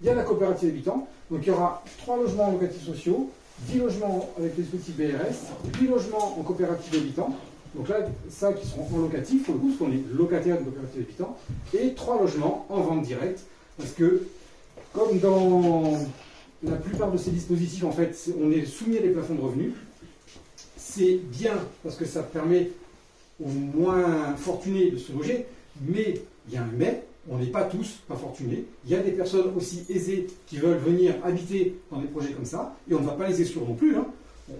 Il y a la coopérative d'habitants, donc il y aura 3 logements locatifs sociaux, 10 logements avec les dispositifs BRS, 8 logements en coopérative d'habitants, donc là, ça qui seront en locatif, pour le coup, parce qu'on est locataire de coopérative d'habitants, et 3 logements en vente directe, parce que, comme dans la plupart de ces dispositifs, en fait, on est soumis à des plafonds de revenus, c'est bien parce que ça permet aux moins fortunés de se loger, mais il y a un mais, on n'est pas tous pas fortunés. Il y a des personnes aussi aisées qui veulent venir habiter dans des projets comme ça, et on ne va pas les exclure non plus. Hein.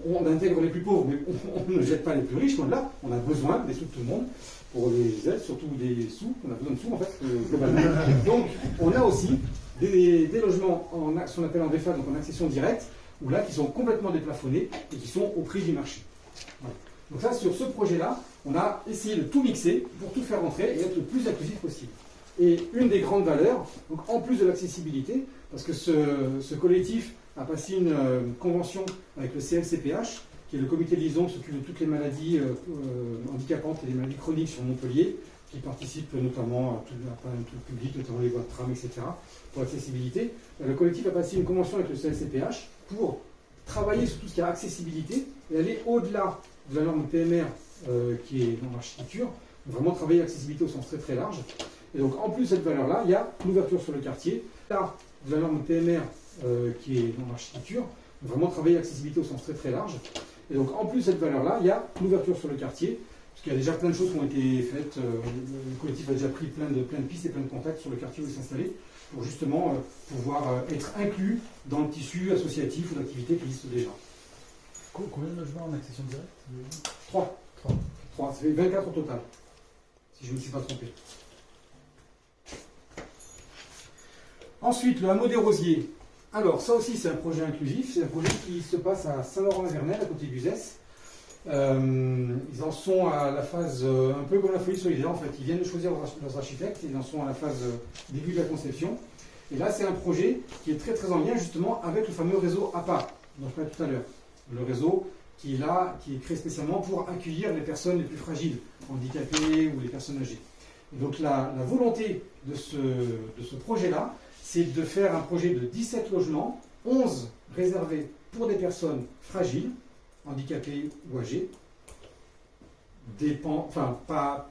On intègre les plus pauvres, mais on ne jette pas les plus riches. Là, on a besoin des sous de tout le monde pour les aides, surtout des sous. On a besoin de sous, en fait, globalement. Donc, on a aussi des logements, ce qu'on appelle en VFA, donc en accession directe, où là, qui sont complètement déplafonnés et qui sont au prix du marché. Voilà. Donc ça, sur ce projet-là, on a essayé de tout mixer pour tout faire rentrer et être le plus inclusif possible. Et une des grandes valeurs, donc en plus de l'accessibilité, parce que ce collectif a passé une convention avec le CLCPH, qui est le comité de liaison qui s'occupe de toutes les maladies handicapantes et les maladies chroniques sur Montpellier, qui participe notamment à tout le public, notamment les voies de tram, etc., pour l'accessibilité. Le collectif a passé une convention avec le CLCPH pour travailler sur tout ce qui est accessibilité et aller au-delà de la norme PMR qui est dans l'architecture, vraiment travailler l'accessibilité au sens très très large. Et donc en plus de cette valeur-là, il y a l'ouverture sur le quartier, là, de la norme PMR qui est dans l'architecture, vraiment travailler l'accessibilité au sens très très large. Et donc en plus de cette valeur-là, il y a l'ouverture sur le quartier, parce qu'il y a déjà plein de choses qui ont été faites, le collectif a déjà pris plein de pistes et plein de contacts sur le quartier où il s'installer, pour justement pouvoir être inclus dans le tissu associatif ou d'activités qui existent déjà. Combien de logements en accession directe? 3. Ça fait 24 au total, si je ne me suis pas trompé. Ensuite, le hameau des Rosiers. Alors, ça aussi, c'est un projet inclusif. C'est un projet qui se passe à Saint-Laurent-la-Vernelle, à côté d'Uzès. Ils en sont à la phase, un peu comme la folie solidaire, en fait. Ils viennent de choisir leurs architectes, ils en sont à la phase début de la conception. Et là, c'est un projet qui est très très en lien, justement, avec le fameux réseau APA, dont je parlais tout à l'heure. Le réseau qui est là, qui est créé spécialement pour accueillir les personnes les plus fragiles, handicapées ou les personnes âgées. Et donc, la volonté de ce projet-là, c'est de faire un projet de 17 logements, 11 réservés pour des personnes fragiles, handicapées ou âgées, pas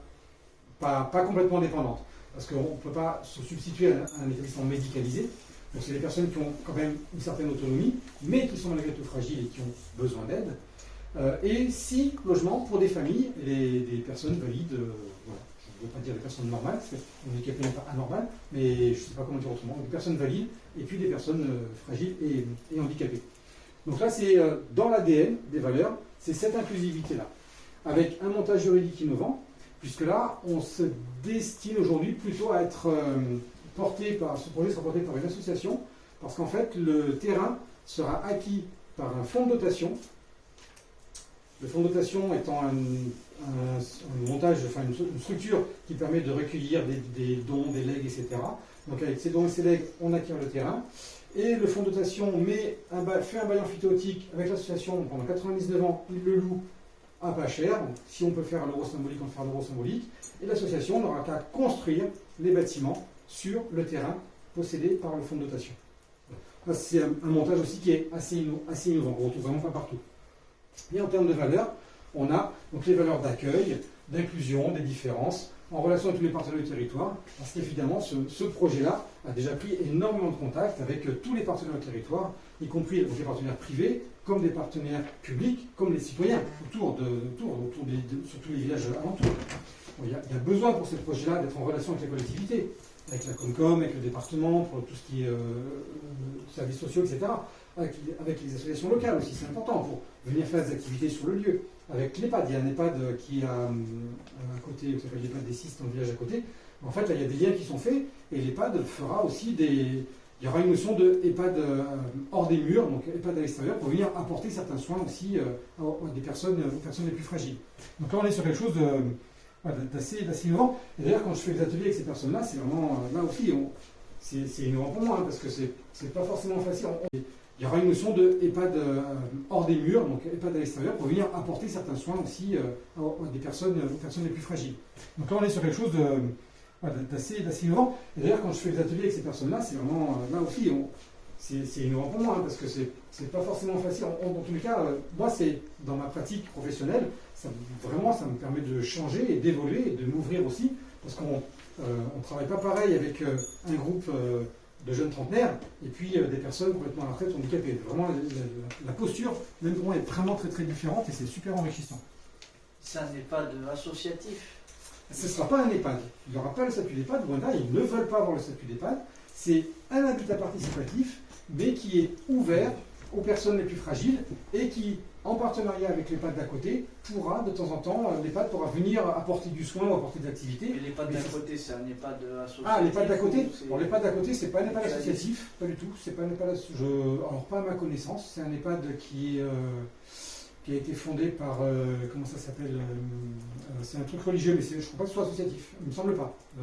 complètement dépendantes, parce qu'on ne peut pas se substituer à un établissement médicalisé. Donc c'est des personnes qui ont quand même une certaine autonomie, mais qui sont malgré tout fragiles et qui ont besoin d'aide. Et 6 logements pour des familles et des personnes valides, voilà. Je ne veux pas dire des personnes normales, parce que handicapé n'est pas anormal, mais je ne sais pas comment dire autrement, des personnes valides et puis des personnes fragiles et handicapées. Donc là, c'est dans l'ADN des valeurs, c'est cette inclusivité-là, avec un montage juridique innovant, puisque là, on se destine aujourd'hui plutôt à être ce projet sera porté par une association, parce qu'en fait, le terrain sera acquis par un fonds de dotation. Le fonds de dotation étant un montage, enfin une structure qui permet de recueillir des dons, des legs, etc. Donc avec ces dons et ces legs, on acquiert le terrain. Et le fonds de dotation fait un bail amphithéotique avec l'association pendant 99 ans, il le loue à pas cher. Donc, si on peut faire l'euro symbolique, on fait l'euro symbolique. Et l'association n'aura qu'à construire les bâtiments sur le terrain possédé par le fonds de dotation. C'est un montage aussi qui est assez innovant, qu'on ne retrouve vraiment pas partout. Et en termes de valeurs, on a donc les valeurs d'accueil, d'inclusion, des différences, en relation avec tous les partenaires du territoire, parce qu'évidemment, ce projet-là a déjà pris énormément de contacts avec tous les partenaires du territoire, y compris les partenaires privés, comme des partenaires publics, comme les citoyens, sur tous les villages alentours. Bon, il y a besoin pour ces projets-là d'être en relation avec les collectivités, avec la Comcom, avec le département, pour tout ce qui est services sociaux, etc., avec les associations locales aussi, c'est important pour venir faire des activités sur le lieu, avec l'EHPAD. Il y a a un EHPAD qui a à côté, ça s'appelle l'EHPAD des Six dans le village à côté. En fait, là, il y a des liens qui sont faits et l'EHPAD fera aussi des... Il y aura une notion de EHPAD hors des murs, donc EHPAD à l'extérieur, pour venir apporter certains soins aussi aux personnes les plus fragiles. Donc là, on est sur quelque chose d'assez innovant. Et d'ailleurs, quand je fais des ateliers avec ces personnes-là, c'est vraiment, là aussi, c'est innovant pour moi, hein, parce que c'est pas forcément facile. Il y aura une notion de EHPAD hors des murs, donc EHPAD à l'extérieur, pour venir apporter certains soins aussi aux personnes les plus fragiles. Donc là, on est sur quelque chose d'assez innovant. Et d'ailleurs, quand je fais des ateliers avec ces personnes-là, c'est vraiment, là aussi, c'est innovant pour moi, hein, parce que c'est pas forcément facile. Dans tous les cas, moi, c'est dans ma pratique professionnelle, vraiment, ça me permet de changer et d'évoluer et de m'ouvrir aussi, parce qu'on ne travaille pas pareil avec un groupe de jeunes trentenaires et puis des personnes complètement à la retraite handicapées. Vraiment, la posture, même pour moi, est vraiment très très différente et c'est super enrichissant. Ça n'est pas associatif. Ce ne sera pas un EHPAD. Il n'y aura pas le statut d'EHPAD. Loin de là, ils ne veulent pas avoir le statut d'EHPAD. C'est un habitat participatif, mais qui est ouvert aux personnes les plus fragiles et qui, en partenariat avec l'EHPAD d'à côté, pourra de temps en temps, l'EHPAD pourra venir apporter du soin ou apporter de l'activité. Et l'EHPAD d'à côté, c'est un EHPAD associatif? Ah, l'EHPAD d'à côté? Bon, l'EHPAD d'à côté, c'est pas un EHPAD associatif, pas du tout. C'est pas un EHPAD alors, pas à ma connaissance. C'est un EHPAD qui a été fondé par, comment ça s'appelle, c'est un truc religieux, mais je ne crois pas que ce soit associatif. Il ne me semble pas. Je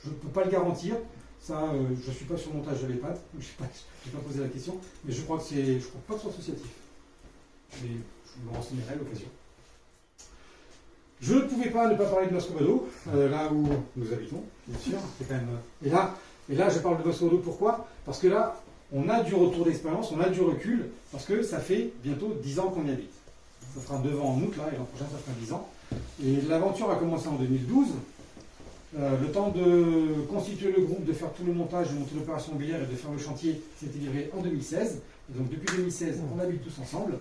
ne peux pas le garantir. Ça, je ne suis pas sur le montage de l'EHPAD, je n'ai pas posé la question, mais je crois pas que ce soit associatif. Mais je me renseignerai à l'occasion. Je ne pouvais pas ne pas parler de Mascobado, là où nous habitons, bien sûr. C'est quand même, et là, je parle de Mascobado, pourquoi? Parce que là, on a du retour d'expérience, on a du recul, parce que ça fait bientôt 10 ans qu'on y habite. Ça fera 9 ans en août, là, et l'an prochain, ça fera 10 ans. Et l'aventure a commencé en 2012. Le temps de constituer le groupe, de faire tout le montage, de monter l'opération immobilière et de faire le chantier, c'était livré en 2016. Et donc depuis 2016, on habite tous ensemble.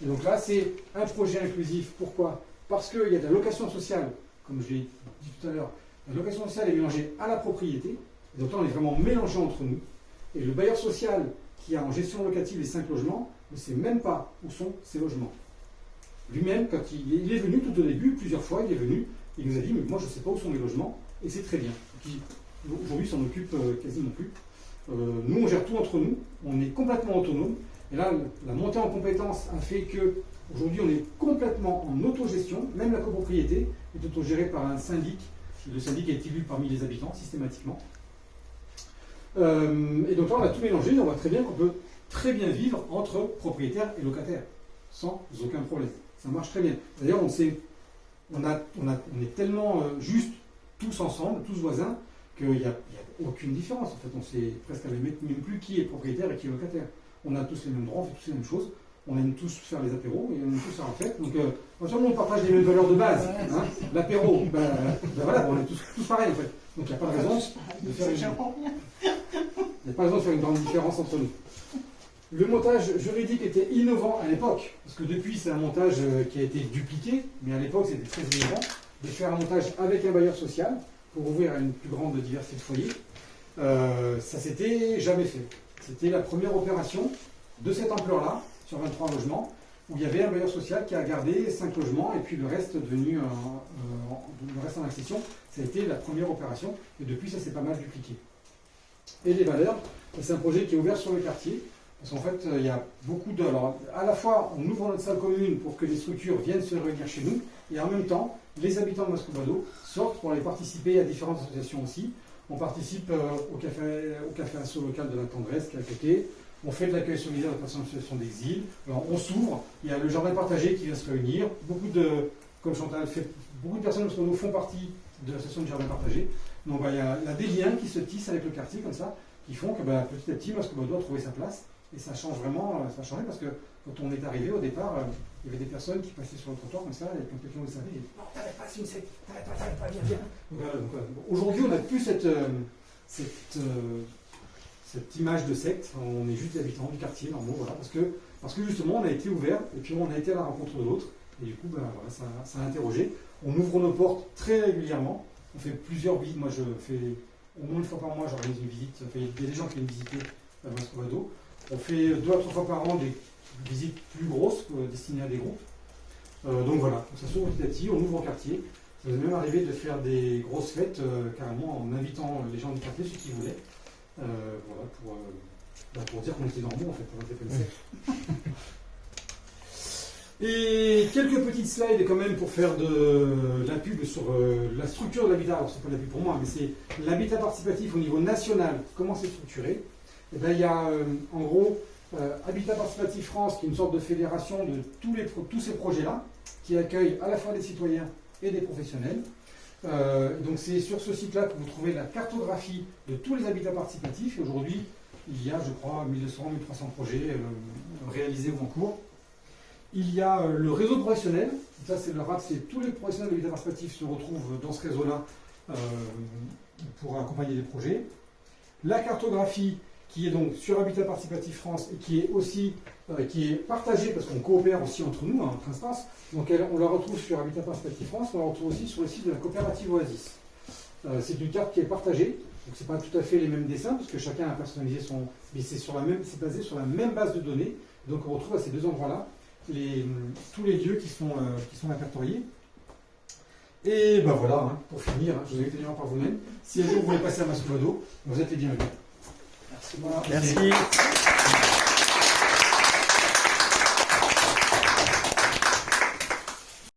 Et donc là, c'est un projet inclusif. Pourquoi? Parce qu'il y a de la location sociale, comme je l'ai dit tout à l'heure. La location sociale est mélangée à la propriété. Et donc là, on est vraiment mélangés entre nous. Et le bailleur social qui a en gestion locative les 5 logements ne sait même pas où sont ces logements. Lui-même, quand il est venu tout au début, plusieurs fois, il est venu, il nous a dit, mais moi je ne sais pas où sont mes logements, et c'est très bien. Aujourd'hui, il s'en occupe quasiment plus. Nous, on gère tout entre nous, on est complètement autonome, et là, la montée en compétence a fait que aujourd'hui, on est complètement en autogestion, même la copropriété est autogérée par un syndic. Le syndic est élu parmi les habitants, systématiquement. Et donc là, on a tout mélangé, on voit très bien qu'on peut très bien vivre entre propriétaires et locataires, sans aucun problème. Ça marche très bien. D'ailleurs, on est tellement juste tous ensemble, tous voisins, qu'il n'y a aucune différence. En fait, on sait presque même plus qui est propriétaire et qui est locataire. On a tous les mêmes droits, on fait tous les mêmes choses. On aime tous faire les apéros et on aime tous faire la fête. Donc, on partage les mêmes valeurs de base. Hein. L'apéro, voilà, on est tous pareils en fait. Donc, il n'y a pas de raison de faire une grande différence entre nous. Le montage juridique était innovant à l'époque, parce que depuis c'est un montage qui a été dupliqué, mais à l'époque c'était très innovant, de faire un montage avec un bailleur social pour ouvrir à une plus grande diversité de foyers. Ça s'était jamais fait. C'était la première opération de cette ampleur-là, sur 23 logements, où il y avait un bailleur social qui a gardé 5 logements, et puis le reste devenu le reste en accession. Ça a été la première opération, et depuis ça s'est pas mal dupliqué. Et les valeurs, c'est un projet qui est ouvert sur le quartier. Parce qu'en fait, il y a beaucoup de... Alors, à la fois, on ouvre notre salle commune pour que les structures viennent se réunir chez nous, et en même temps, les habitants de Mascobado sortent pour aller participer à différentes associations aussi. On participe au café asso local de la Tendresse, qui est à côté. On fait de l'accueil solidaire de personnes en situation d'exil. Alors, on s'ouvre. Il y a le jardin partagé qui vient se réunir. Comme Chantal fait, beaucoup de personnes de Mascobado font partie de l'association du jardin partagé. Donc, il y a des liens qui se tissent avec le quartier, comme ça, qui font que petit à petit, Mascobado a trouvé sa place. Et ça change vraiment, ça a changé parce que quand on est arrivé au départ, il y avait des personnes qui passaient sur le trottoir comme ça, et quand quelqu'un le savait, ils disaient non, t'arrêtes pas, c'est une secte, t'arrêtes pas, viens. Aujourd'hui, on n'a plus cette image de secte, on est juste des habitants du quartier, normaux, voilà, parce que justement, on a été ouvert, et puis on a été à la rencontre de l'autre, et du coup, voilà, ça a interrogé. On ouvre nos portes très régulièrement, on fait plusieurs visites, moi je fais au moins une fois par mois, j'organise une visite, il y a des gens qui viennent visiter Mascobado. On fait 2 à 3 fois par an des visites plus grosses destinées à des groupes. Donc voilà, ça s'ouvre petit à petit, on ouvre au quartier. Ça nous est même arrivé de faire des grosses fêtes, carrément en invitant les gens du quartier, ceux qui voulaient. Voilà, pour dire qu'on était normaux en fait, on était comme ça. Et quelques petites slides quand même pour faire de la pub sur la structure de l'habitat. Alors c'est pas de la pub pour moi, mais c'est l'habitat participatif au niveau national, comment c'est structuré. Et bien, il y a en gros Habitat Participatif France, qui est une sorte de fédération de tous ces projets-là, qui accueille à la fois des citoyens et des professionnels. Donc c'est sur ce site-là que vous trouvez la cartographie de tous les habitats participatifs. Et aujourd'hui, il y a, je crois, 1200, 1300 projets réalisés ou en cours. Il y a le réseau professionnel. Ça, c'est le RAP, c'est tous les professionnels d'habitat participatif se retrouvent dans ce réseau-là pour accompagner des projets. La cartographie, qui est donc sur Habitat Participatif France et qui est aussi qui est partagée parce qu'on coopère aussi entre nous, entre instances. Donc on la retrouve sur Habitat Participatif France, on la retrouve aussi sur le site de la coopérative Oasis. C'est une carte qui est partagée, donc c'est pas tout à fait les mêmes dessins parce que chacun a personnalisé son, mais c'est basé sur la même base de données. Donc on retrouve à ces deux endroits-là tous les lieux qui sont répertoriés. Et ben voilà, hein, pour finir, je vous invite à venir par vous-même. Si un jour vous voulez passer à Mascovado, vous êtes les bienvenus. Merci. Merci.